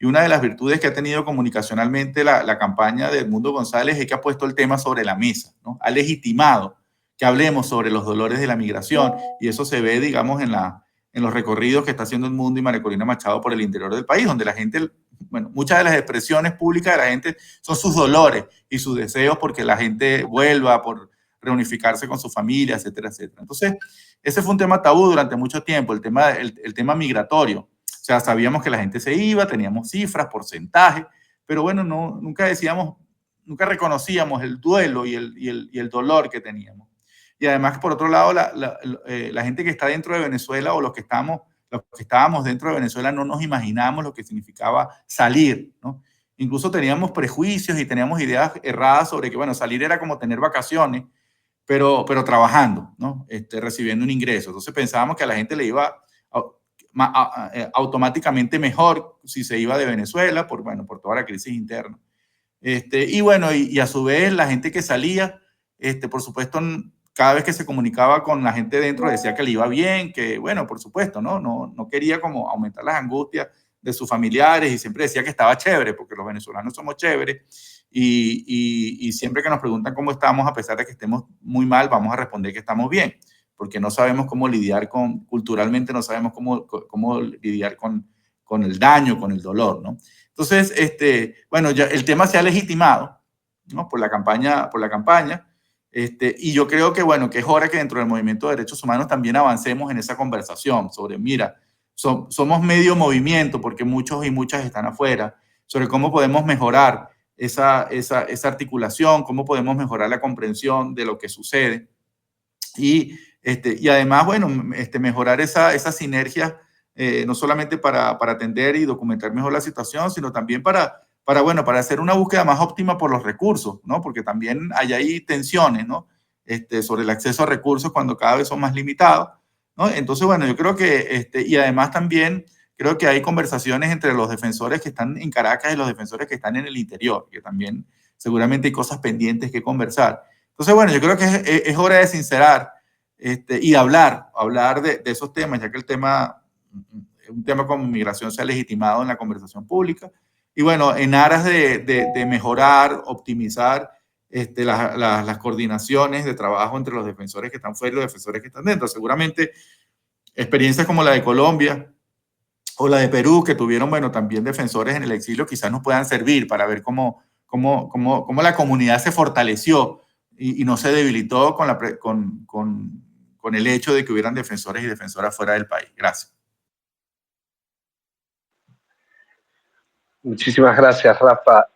Y una de las virtudes que ha tenido comunicacionalmente la campaña de Edmundo González es que ha puesto el tema sobre la mesa, ¿no? Ha legitimado que hablemos sobre los dolores de la migración, y eso se ve, digamos, en los recorridos que está haciendo Edmundo y María Corina Machado por el interior del país, donde la gente, bueno, muchas de las expresiones públicas de la gente son sus dolores y sus deseos porque la gente vuelva, por reunificarse con su familia, etcétera, etcétera. Entonces, ese fue un tema tabú durante mucho tiempo, el tema migratorio. O sea, sabíamos que la gente se iba, teníamos cifras, porcentajes, pero bueno, nunca reconocíamos el duelo y el dolor que teníamos. Y además, por otro lado, la gente que está dentro de Venezuela, o los que estábamos dentro de Venezuela, no nos imaginamos lo que significaba salir, ¿no? Incluso teníamos prejuicios y teníamos ideas erradas sobre que, bueno, salir era como tener vacaciones, pero trabajando, ¿no? Recibiendo un ingreso. Entonces pensábamos que a la gente le iba automáticamente mejor si se iba de Venezuela por toda la crisis interna. Y bueno, y a su vez la gente que salía, por supuesto, cada vez que se comunicaba con la gente dentro decía que le iba bien, que bueno, por supuesto, no quería como aumentar las angustias de sus familiares y siempre decía que estaba chévere, porque los venezolanos somos chéveres y siempre que nos preguntan cómo estamos, a pesar de que estemos muy mal, vamos a responder que estamos bien, porque no sabemos cómo lidiar culturalmente no sabemos cómo lidiar con el daño, con el dolor, ¿no? Entonces, bueno, ya el tema se ha legitimado, ¿no? Por la campaña, y yo creo que, bueno, que es hora que dentro del movimiento de derechos humanos también avancemos en esa conversación sobre, mira, somos medio movimiento porque muchos y muchas están afuera, sobre cómo podemos mejorar esa articulación, cómo podemos mejorar la comprensión de lo que sucede y además, bueno, mejorar esa sinergia, no solamente para atender y documentar mejor la situación, sino también para hacer una búsqueda más óptima por los recursos, ¿no? Porque también hay ahí tensiones, ¿no? Sobre el acceso a recursos cuando cada vez son más limitados, ¿no? Entonces, bueno, yo creo que, y además también creo que hay conversaciones entre los defensores que están en Caracas y los defensores que están en el interior, que también seguramente hay cosas pendientes que conversar. Entonces, bueno, yo creo que es hora de sincerar y hablar de esos temas, ya que un tema como migración se ha legitimado en la conversación pública. Y bueno, en aras de mejorar, optimizar las coordinaciones de trabajo entre los defensores que están fuera y los defensores que están dentro. Seguramente experiencias como la de Colombia o la de Perú, que tuvieron, bueno, también defensores en el exilio, quizás nos puedan servir para ver cómo la comunidad se fortaleció y no se debilitó con el hecho de que hubieran defensores y defensoras fuera del país. Gracias. Muchísimas gracias, Rafa.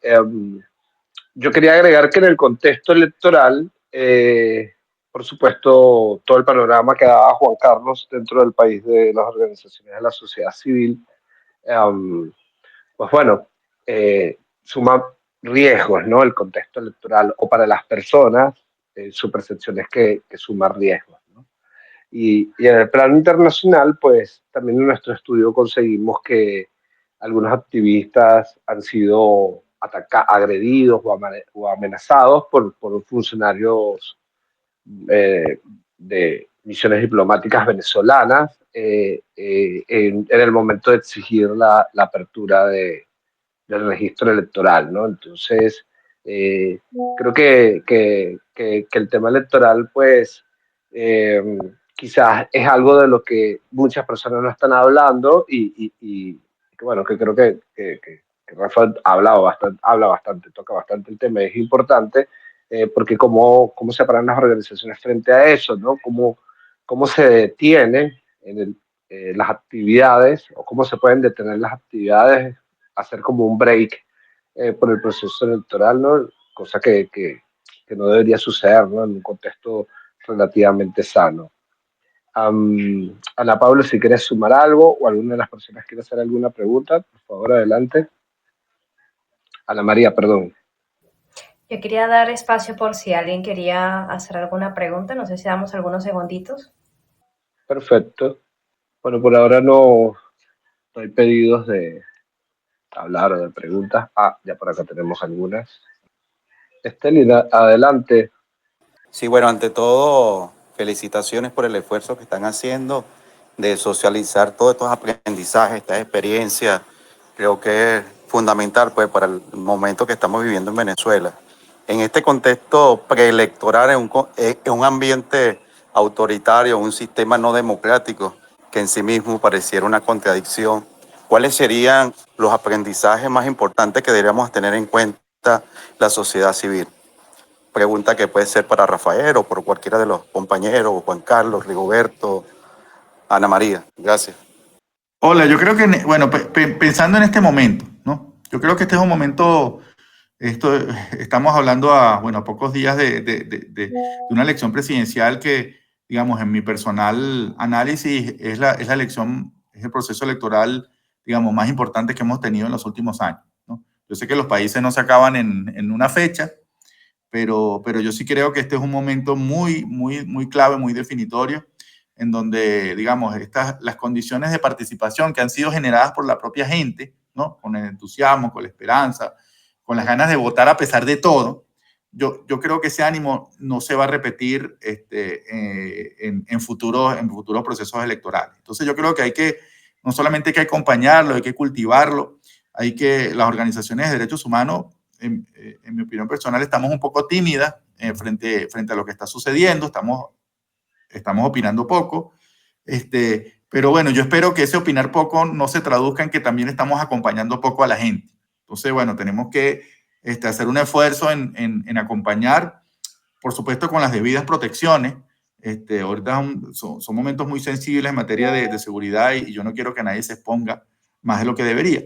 Yo quería agregar que en el contexto electoral, por supuesto, todo el panorama que daba Juan Carlos dentro del país de las organizaciones de la sociedad civil, pues bueno, suma riesgos, ¿no? El contexto electoral, o para las personas, su percepción es que suma riesgos, ¿no? Y en el plano internacional, pues también en nuestro estudio conseguimos que algunos activistas han sido agredidos o amenazados por funcionarios de misiones diplomáticas venezolanas en el momento de exigir la apertura del registro electoral, ¿no? Entonces, creo que el tema electoral, pues, quizás es algo de lo que muchas personas no están hablando y que, bueno, que creo que Rafa habla bastante, toca bastante el tema, es importante, porque cómo se paran las organizaciones frente a eso, ¿no? Cómo se detiene las actividades, o cómo se pueden detener las actividades, hacer como un break por el proceso electoral, ¿no? Cosa que no debería suceder, ¿no? En un contexto relativamente sano. Ana Paula, si quieres sumar algo o alguna de las personas quiere hacer alguna pregunta, por favor, adelante. Ana María, perdón. Yo quería dar espacio por si alguien quería hacer alguna pregunta. No sé si damos algunos segunditos. Perfecto. Bueno, por ahora no hay pedidos de hablar o de preguntas. Ya por acá tenemos algunas. Estelina, adelante. Sí, bueno, ante todo, felicitaciones por el esfuerzo que están haciendo de socializar todos estos aprendizajes, estas experiencias. Creo que es fundamental, pues, para el momento que estamos viviendo en Venezuela. En este contexto preelectoral, en un ambiente autoritario, un sistema no democrático que en sí mismo pareciera una contradicción, ¿cuáles serían los aprendizajes más importantes que deberíamos tener en cuenta la sociedad civil? Pregunta que puede ser para Rafael o por cualquiera de los compañeros, Juan Carlos, Rigoberto, Ana María. Gracias. Hola, yo creo que, bueno, pensando en este momento, ¿no? Yo creo que este es un momento, estamos hablando a pocos días de una elección presidencial que, digamos, en mi personal análisis es la elección, es el proceso electoral, digamos, más importante que hemos tenido en los últimos años, ¿no? Yo sé que los países no se acaban en una fecha, pero yo sí creo que este es un momento muy clave, muy definitorio, en donde, digamos, las condiciones de participación que han sido generadas por la propia gente, ¿no? Con el entusiasmo, con la esperanza, con las ganas de votar a pesar de todo, yo creo que ese ánimo no se va a repetir en futuros procesos electorales. Entonces yo creo que no solamente hay que acompañarlo, hay que cultivarlo, las organizaciones de derechos humanos, en mi opinión personal, estamos un poco tímidas frente a lo que está sucediendo, estamos opinando poco, pero bueno, yo espero que ese opinar poco no se traduzca en que también estamos acompañando poco a la gente. Entonces, bueno, tenemos que hacer un esfuerzo en acompañar, por supuesto, con las debidas protecciones. Ahorita son momentos muy sensibles en materia de seguridad y yo no quiero que nadie se exponga más de lo que debería.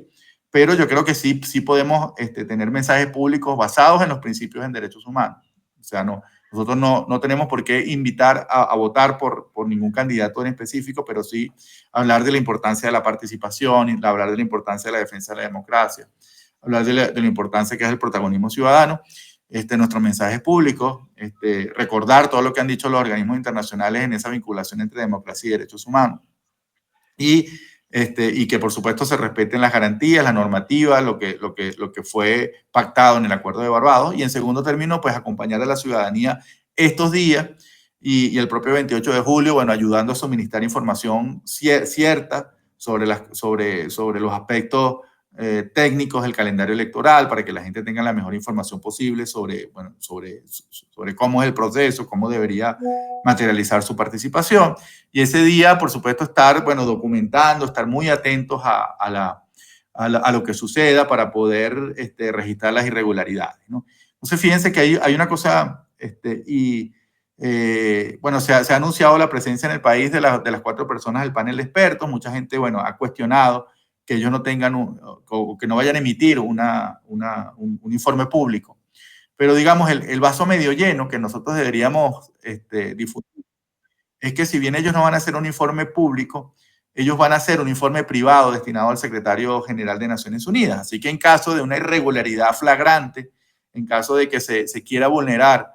Pero yo creo que sí podemos tener mensajes públicos basados en los principios en derechos humanos. O sea, nosotros no tenemos por qué invitar a votar por ningún candidato en específico, pero sí hablar de la importancia de la participación, hablar de la importancia de la defensa de la democracia, hablar de la importancia que es el protagonismo ciudadano, nuestros mensajes públicos, recordar todo lo que han dicho los organismos internacionales en esa vinculación entre democracia y derechos humanos. Y que por supuesto se respeten las garantías, la normativa, lo que fue pactado en el Acuerdo de Barbados. Y en segundo término, pues acompañar a la ciudadanía estos días y el propio 28 de julio, bueno, ayudando a suministrar información cierta sobre los aspectos técnicos del calendario electoral para que la gente tenga la mejor información posible sobre cómo es el proceso, cómo debería materializar su participación. Y ese día, por supuesto, estar, bueno, documentando, estar muy atentos a lo que suceda para poder registrar las irregularidades, ¿no? Entonces, fíjense que hay una cosa, bueno, se ha anunciado la presencia en el país de las 4 personas del panel de expertos. Mucha gente, bueno, ha cuestionado que ellos no tengan o que no vayan a emitir un informe público. Pero digamos, el vaso medio lleno que nosotros deberíamos difundir es que si bien ellos no van a hacer un informe público, ellos van a hacer un informe privado destinado al secretario general de Naciones Unidas. Así que en caso de una irregularidad flagrante, en caso de que se quiera vulnerar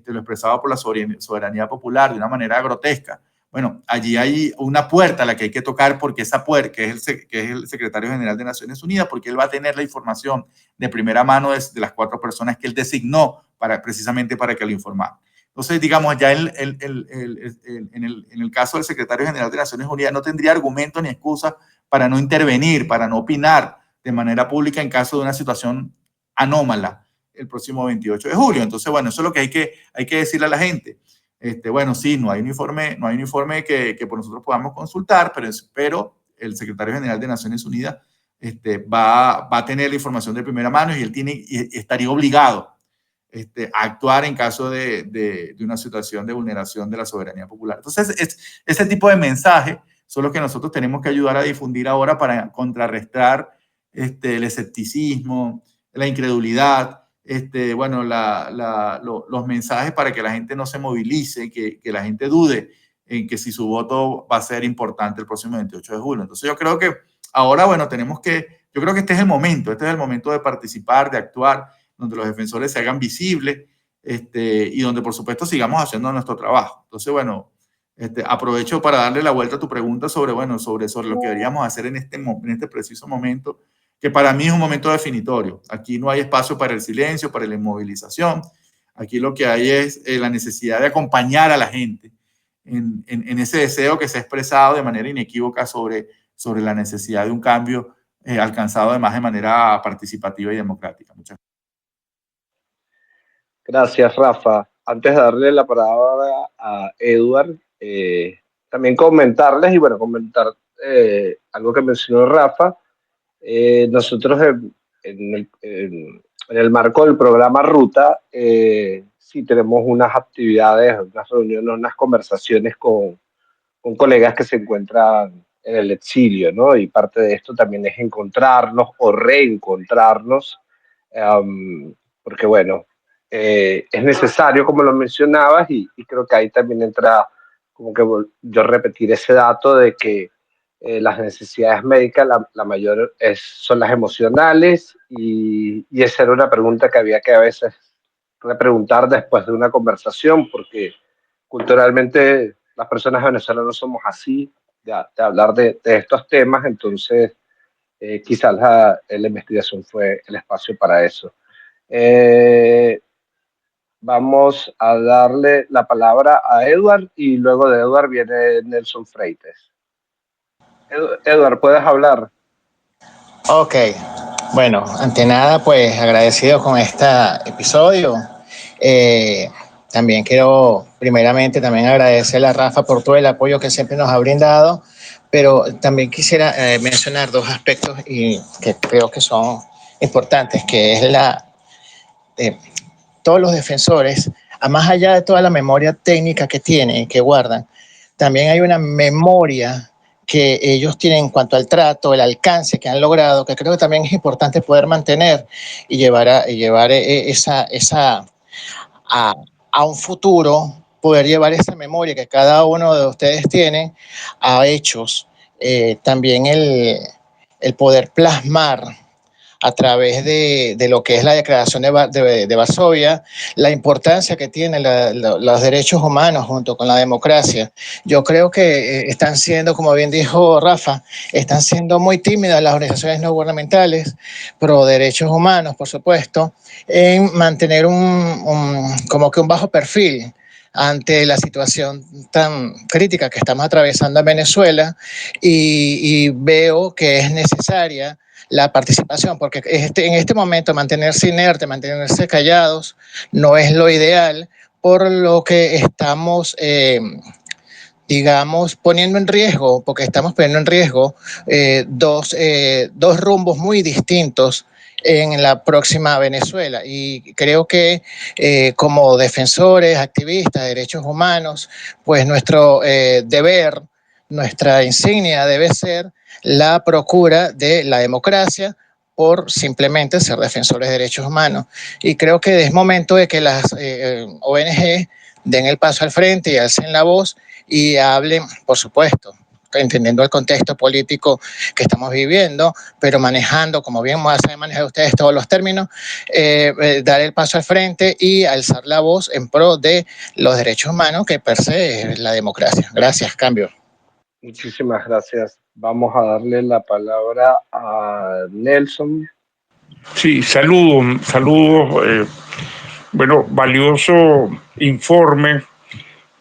lo expresado por la soberanía popular de una manera grotesca, bueno, allí hay una puerta a la que hay que tocar, porque esa puerta, que es el secretario general de Naciones Unidas, porque él va a tener la información de primera mano de las 4 personas que él designó precisamente para que lo informaran. Entonces, digamos, ya en el caso del secretario general de Naciones Unidas no tendría argumento ni excusa para no intervenir, para no opinar de manera pública en caso de una situación anómala el próximo 28 de julio. Entonces, bueno, eso es lo que hay que decirle a la gente. Bueno, sí, no hay un informe que por nosotros podamos consultar, pero el secretario general de Naciones Unidas va a tener la información de primera mano y él estaría obligado a actuar en caso de una situación de vulneración de la soberanía popular. Entonces, ese tipo de mensajes son los que nosotros tenemos que ayudar a difundir ahora para contrarrestar el escepticismo, la incredulidad, bueno, los mensajes para que la gente no se movilice, que la gente dude en que si su voto va a ser importante el próximo 28 de julio. Entonces yo creo que ahora, bueno, yo creo que este es el momento de participar, de actuar, donde los defensores se hagan visibles y donde por supuesto sigamos haciendo nuestro trabajo. Entonces, bueno, aprovecho para darle la vuelta a tu pregunta sobre lo que deberíamos hacer en este preciso momento, que para mí es un momento definitorio. Aquí no hay espacio para el silencio, para la inmovilización. Aquí lo que hay es la necesidad de acompañar a la gente en ese deseo que se ha expresado de manera inequívoca sobre la necesidad de un cambio alcanzado además de manera participativa y democrática. Muchas gracias. Gracias, Rafa. Antes de darle la palabra a Edward, también comentarles comentar algo que mencionó Rafa. Nosotros en el marco del programa Ruta, sí tenemos unas actividades, unas reuniones, unas conversaciones con colegas que se encuentran en el exilio, ¿no? Y parte de esto también es encontrarnos o reencontrarnos, porque bueno, es necesario, como lo mencionabas, y creo que ahí también entra como que yo repetir ese dato de que las necesidades médicas, la mayor son las emocionales, y esa era una pregunta que había que a veces repreguntar después de una conversación, porque culturalmente las personas venezolanas no somos así, de hablar de estos temas. Entonces quizás la investigación fue el espacio para eso. Vamos a darle la palabra a Edward y luego de Edward viene Nelson Freites. Edward, ¿puedes hablar? Ok, bueno, ante nada, pues agradecido con este episodio. También quiero primeramente también agradecerle a Rafa por todo el apoyo que siempre nos ha brindado, pero también quisiera mencionar dos aspectos y que creo que son importantes, que es eh, todos los defensores, a más allá de toda la memoria técnica que tienen, que guardan, también hay una memoria que ellos tienen en cuanto al trato, el alcance que han logrado, que creo que también es importante poder mantener y llevar a, a un futuro, poder llevar esa memoria que cada uno de ustedes tiene a hechos. También el poder plasmar a través de lo que es la Declaración de Varsovia, la importancia que tienen los derechos humanos junto con la democracia. Yo creo que están siendo, como bien dijo Rafa, están siendo muy tímidas las organizaciones no gubernamentales, pro derechos humanos, por supuesto, en mantener como que un bajo perfil ante la situación tan crítica que estamos atravesando en Venezuela y veo que es necesaria la participación, porque en este momento mantenerse inerte, mantenerse callados, no es lo ideal, por lo que estamos, digamos, poniendo en riesgo, porque estamos poniendo en riesgo dos rumbos muy distintos en la próxima Venezuela. Y creo que como defensores, activistas de derechos humanos, pues nuestro deber, nuestra insignia debe ser la procura de la democracia por simplemente ser defensores de derechos humanos. Y creo que es momento de que las ONG den el paso al frente y alcen la voz y hablen, por supuesto, entendiendo el contexto político que estamos viviendo, pero manejando, como bien saben manejar ustedes todos los términos, dar el paso al frente y alzar la voz en pro de los derechos humanos, que per se es la democracia. Gracias, cambio. Muchísimas gracias. Vamos a darle la palabra a Nelson. Sí, saludos. Bueno, valioso informe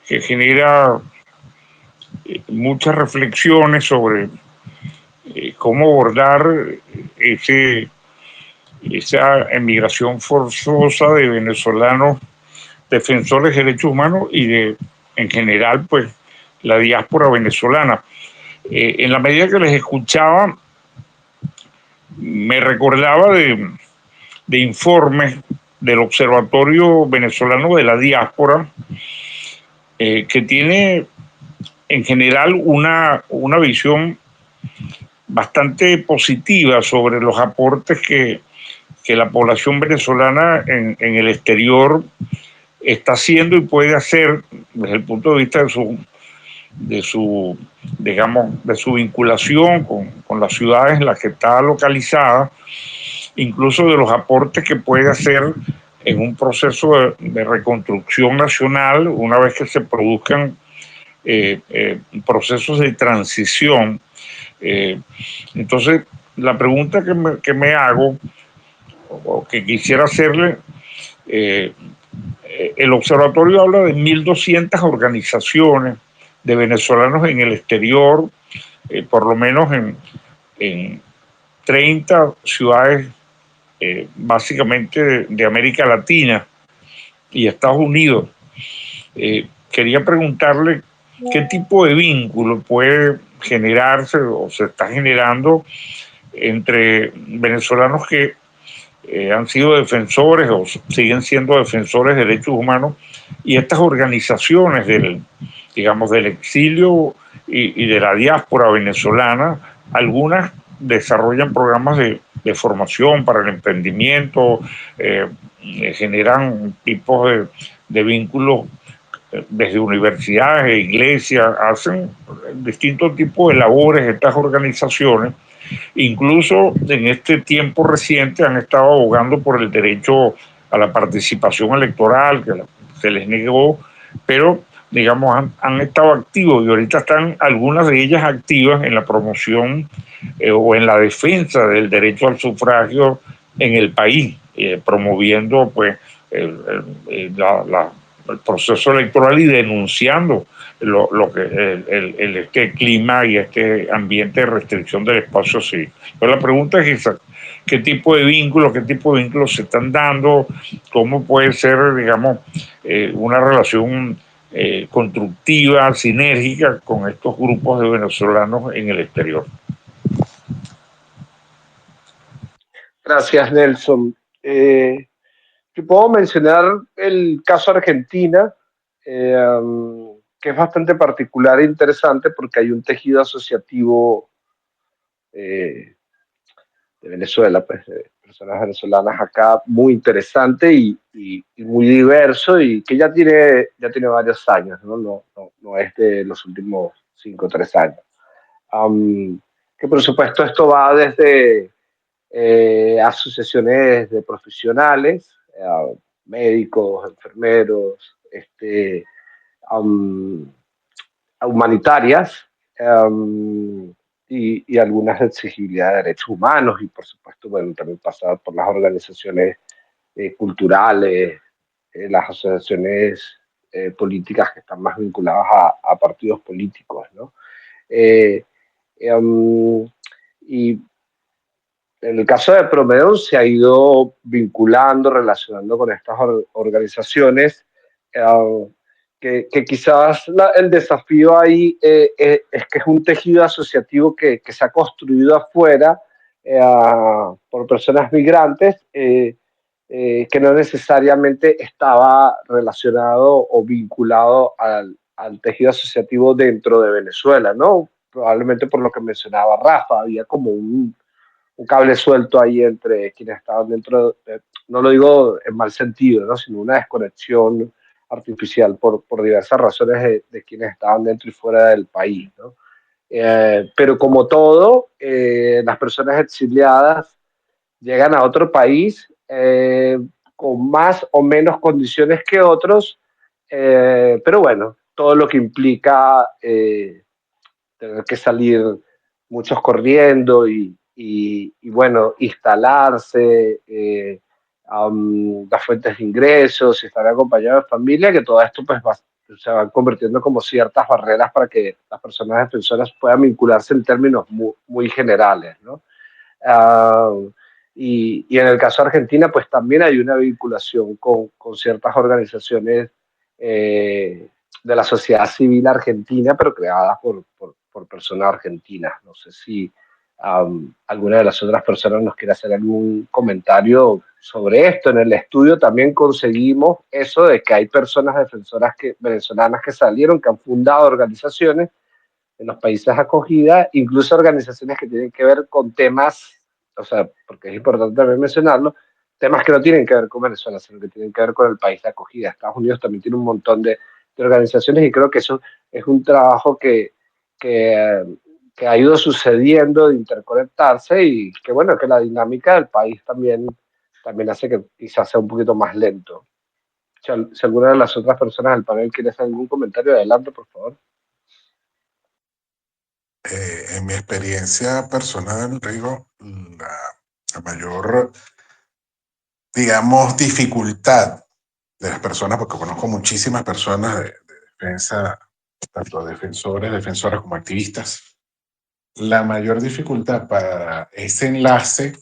que genera muchas reflexiones sobre cómo abordar esa emigración forzosa de venezolanos defensores de derechos humanos y en general, pues, la diáspora venezolana. En la medida que les escuchaba, me recordaba de informes del Observatorio Venezolano de la Diáspora, que tiene en general una visión bastante positiva sobre los aportes que la población venezolana en el exterior está haciendo y puede hacer desde el punto de vista de su vinculación con las ciudades en las que está localizada, incluso de los aportes que puede hacer en un proceso de reconstrucción nacional una vez que se produzcan procesos de transición. Entonces, la pregunta que me hago o que quisiera hacerle, el observatorio habla de 1.200 organizaciones de venezolanos en el exterior, por lo menos en 30 ciudades, básicamente de América Latina y Estados Unidos. Quería preguntarle qué tipo de vínculo puede generarse o se está generando entre venezolanos que han sido defensores o siguen siendo defensores de derechos humanos y estas organizaciones del exilio y de la diáspora venezolana. Algunas desarrollan programas de formación para el emprendimiento, generan tipos de vínculos desde universidades e iglesias, hacen distintos tipos de labores estas organizaciones. Incluso en este tiempo reciente han estado abogando por el derecho a la participación electoral, que se les negó, pero digamos han estado activos y ahorita están algunas de ellas activas en la promoción o en la defensa del derecho al sufragio en el país, promoviendo pues el proceso electoral y denunciando lo que este clima y este ambiente de restricción del espacio civil. Pero la pregunta es esa: ¿qué tipo de vínculos se están dando? ¿Cómo puede ser, digamos, una relación constructiva, sinérgica con estos grupos de venezolanos en el exterior? Gracias, Nelson. Yo puedo mencionar el caso Argentina, que es bastante particular e interesante porque hay un tejido asociativo eh, de Venezuela, pues, de personas venezolanas acá muy interesante y muy diverso y que ya tiene varios años, ¿no? No es de los últimos 5 o 3 años. Que por supuesto esto va desde asociaciones de profesionales, médicos, enfermeros, um, humanitarias, y algunas de exigibilidad de derechos humanos y por supuesto, bueno, también pasa por las organizaciones culturales, las asociaciones políticas que están más vinculadas a partidos políticos, ¿no? Eh, y en el caso de Promedon se ha ido vinculando, relacionando con estas organizaciones, que quizás el desafío ahí es que es un tejido asociativo que se ha construido afuera por personas migrantes, que no necesariamente estaba relacionado o vinculado al tejido asociativo dentro de Venezuela, ¿no? Probablemente por lo que mencionaba Rafa, había como un cable suelto ahí entre quienes estaban dentro, no lo digo en mal sentido, ¿no? Sino una desconexión artificial por diversas razones de quienes estaban dentro y fuera del país, ¿no? Pero como todo, las personas exiliadas llegan a otro país con más o menos condiciones que otros, pero bueno, todo lo que implica tener que salir muchos corriendo y bueno, instalarse, las fuentes de ingresos, estar acompañado de familia, que todo esto pues se van convirtiendo como ciertas barreras para que las personas defensoras puedan vincularse en términos muy generales, ¿no? Uh, y en el caso de Argentina, pues también hay una vinculación con ciertas organizaciones de la sociedad civil argentina, pero creadas por personas argentinas. No sé si alguna de las otras personas nos quiere hacer algún comentario sobre esto. En el estudio también conseguimos eso de que hay personas defensoras venezolanas que salieron, que han fundado organizaciones en los países de acogida, incluso organizaciones que tienen que ver con temas, o sea, porque es importante también mencionarlo, temas que no tienen que ver con Venezuela, sino que tienen que ver con el país de acogida. Estados Unidos también tiene un montón de organizaciones y creo que eso es un trabajo que, que ha ido sucediendo de interconectarse y que bueno, que la dinámica del país también hace que quizás sea un poquito más lento. Si alguna de las otras personas del panel quiere hacer algún comentario, adelante, por favor. En mi experiencia personal, digo, la mayor, digamos, dificultad de las personas, porque conozco muchísimas personas de defensa, tanto defensores, defensoras como activistas, la mayor dificultad para ese enlace,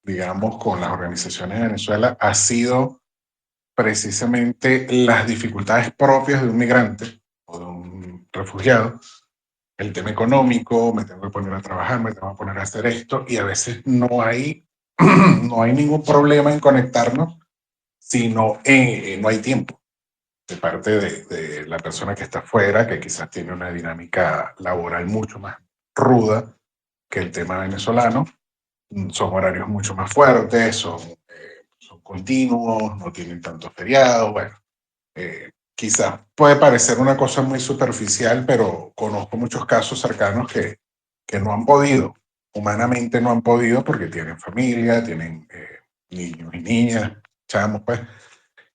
digamos, con las organizaciones de Venezuela ha sido precisamente las dificultades propias de un migrante o de un refugiado. El tema económico, me tengo que poner a trabajar, me tengo que poner a hacer esto, y a veces no hay, no hay ningún problema en conectarnos, sino no hay tiempo de parte de la persona que está afuera, que quizás tiene una dinámica laboral mucho más ruda que el tema venezolano. Son horarios mucho más fuertes, son continuos, no tienen tantos feriados. Bueno, quizás puede parecer una cosa muy superficial, pero conozco muchos casos cercanos que no han podido, humanamente no han podido porque tienen familia, tienen niños y niñas, chamos, pues,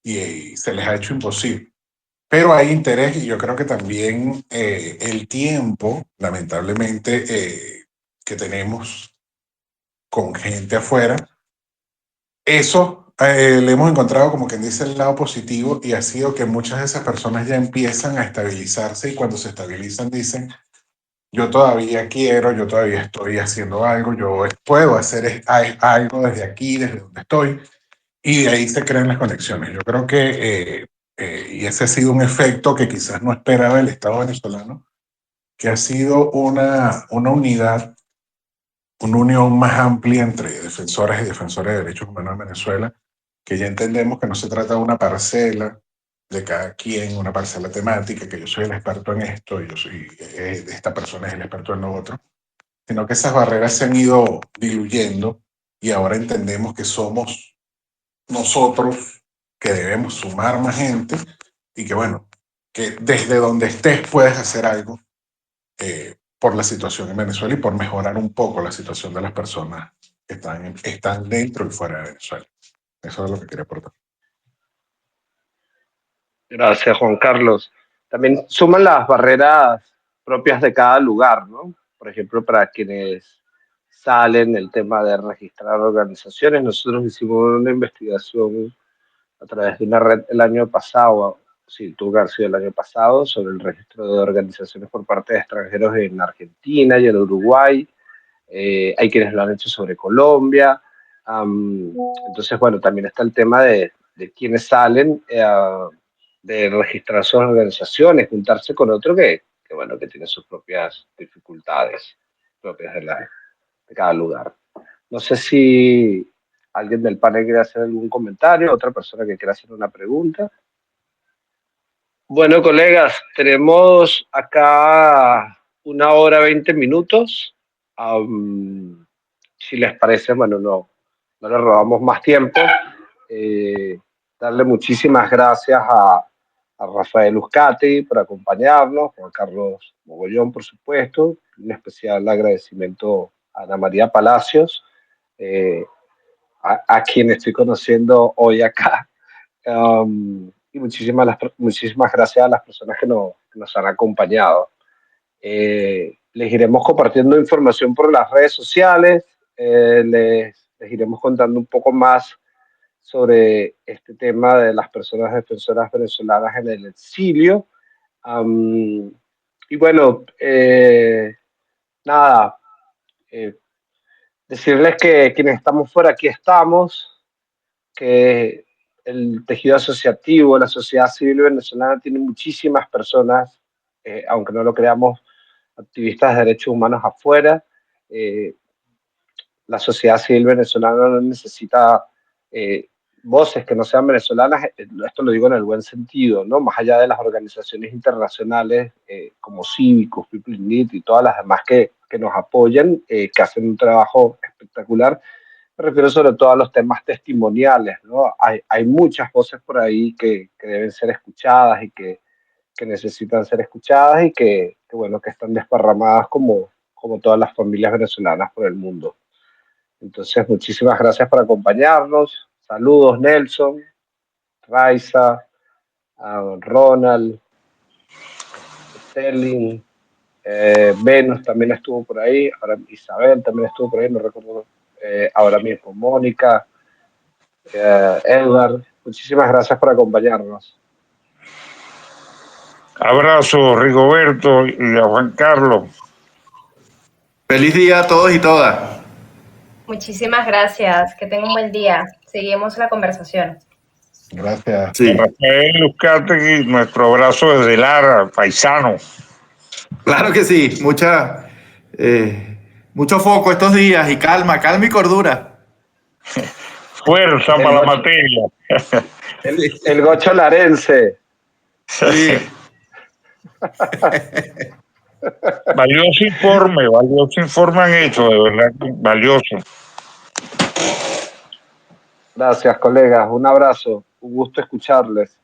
y se les ha hecho imposible. Pero hay interés y yo creo que también el tiempo, lamentablemente, que tenemos con gente afuera, eso le hemos encontrado, como quien dice, el lado positivo, y ha sido que muchas de esas personas ya empiezan a estabilizarse, y cuando se estabilizan dicen, yo todavía quiero, yo todavía estoy haciendo algo, yo puedo hacer algo desde aquí, desde donde estoy, y de ahí se crean las conexiones. Yo creo que, y ese ha sido un efecto que quizás no esperaba el Estado venezolano, que ha sido una unidad, una unión más amplia entre defensoras y defensores de derechos humanos en Venezuela, que ya entendemos que no se trata de una parcela de cada quien, una parcela temática, que yo soy el experto en esto, esta persona es el experto en lo otro, sino que esas barreras se han ido diluyendo, y ahora entendemos que somos nosotros que debemos sumar más gente, y que bueno, que desde donde estés puedes hacer algo por la situación en Venezuela y por mejorar un poco la situación de las personas que están dentro y fuera de Venezuela. Eso es lo que quería aportar. Gracias, Juan Carlos. También suman las barreras propias de cada lugar, ¿no? Por ejemplo, para quienes salen el tema de registrar organizaciones, nosotros hicimos una investigación a través de una red el año pasado, sí, tuvo que haber sido el año pasado, sobre el registro de organizaciones por parte de extranjeros en Argentina y en Uruguay. Hay quienes lo han hecho sobre Colombia. Entonces, bueno, también está el tema de quienes salen de registrar sus organizaciones, juntarse con otro bueno, que tiene sus propias dificultades propias de cada lugar. No sé si alguien del panel quiere hacer algún comentario, otra persona que quiera hacer una pregunta. Bueno, colegas, tenemos acá 1 hora 20 minutos. Si les parece, bueno, no le robamos más tiempo. Darle muchísimas gracias a Rafael Uzcategui por acompañarnos, Juan Carlos Mogollón, por supuesto, un especial agradecimiento a Ana María Palacios, a quien estoy conociendo hoy acá. Y muchísimas gracias a las personas que nos han acompañado. Les iremos compartiendo información por las redes sociales, les iremos contando un poco más sobre este tema de las personas defensoras venezolanas en el exilio. Y bueno, nada, decirles que quienes estamos fuera, aquí estamos, que el tejido asociativo, la sociedad civil venezolana tiene muchísimas personas, aunque no lo creamos, activistas de derechos humanos afuera. La sociedad civil venezolana no necesita voces que no sean venezolanas, esto lo digo en el buen sentido, ¿no? Más allá de las organizaciones internacionales como Cívicos, People in Need y todas las demás que nos apoyan, que hacen un trabajo espectacular. Me refiero sobre todo a los temas testimoniales, ¿no? Hay muchas voces por ahí que deben ser escuchadas y que necesitan ser escuchadas y bueno, que están desparramadas como todas las familias venezolanas por el mundo. Entonces, muchísimas gracias por acompañarnos. Saludos, Nelson, Raiza, Ronald, Sterling, Venus también estuvo por ahí, ahora Isabel también estuvo por ahí, no recuerdo ahora mismo, Mónica, Edward, muchísimas gracias por acompañarnos. Abrazo, Rigoberto y a Juan Carlos. Feliz día a todos y todas. Muchísimas gracias. Que tengan un buen día. Seguimos la conversación. Gracias. Sí. Rafael Uzcategui, nuestro abrazo desde Lara, paisano. Claro que sí, mucho foco estos días y calma y cordura. Fuerza para la materia. El gocho larense. Sí. Valioso informe han hecho, de verdad, valioso. Gracias, colegas. Un abrazo. Un gusto escucharles.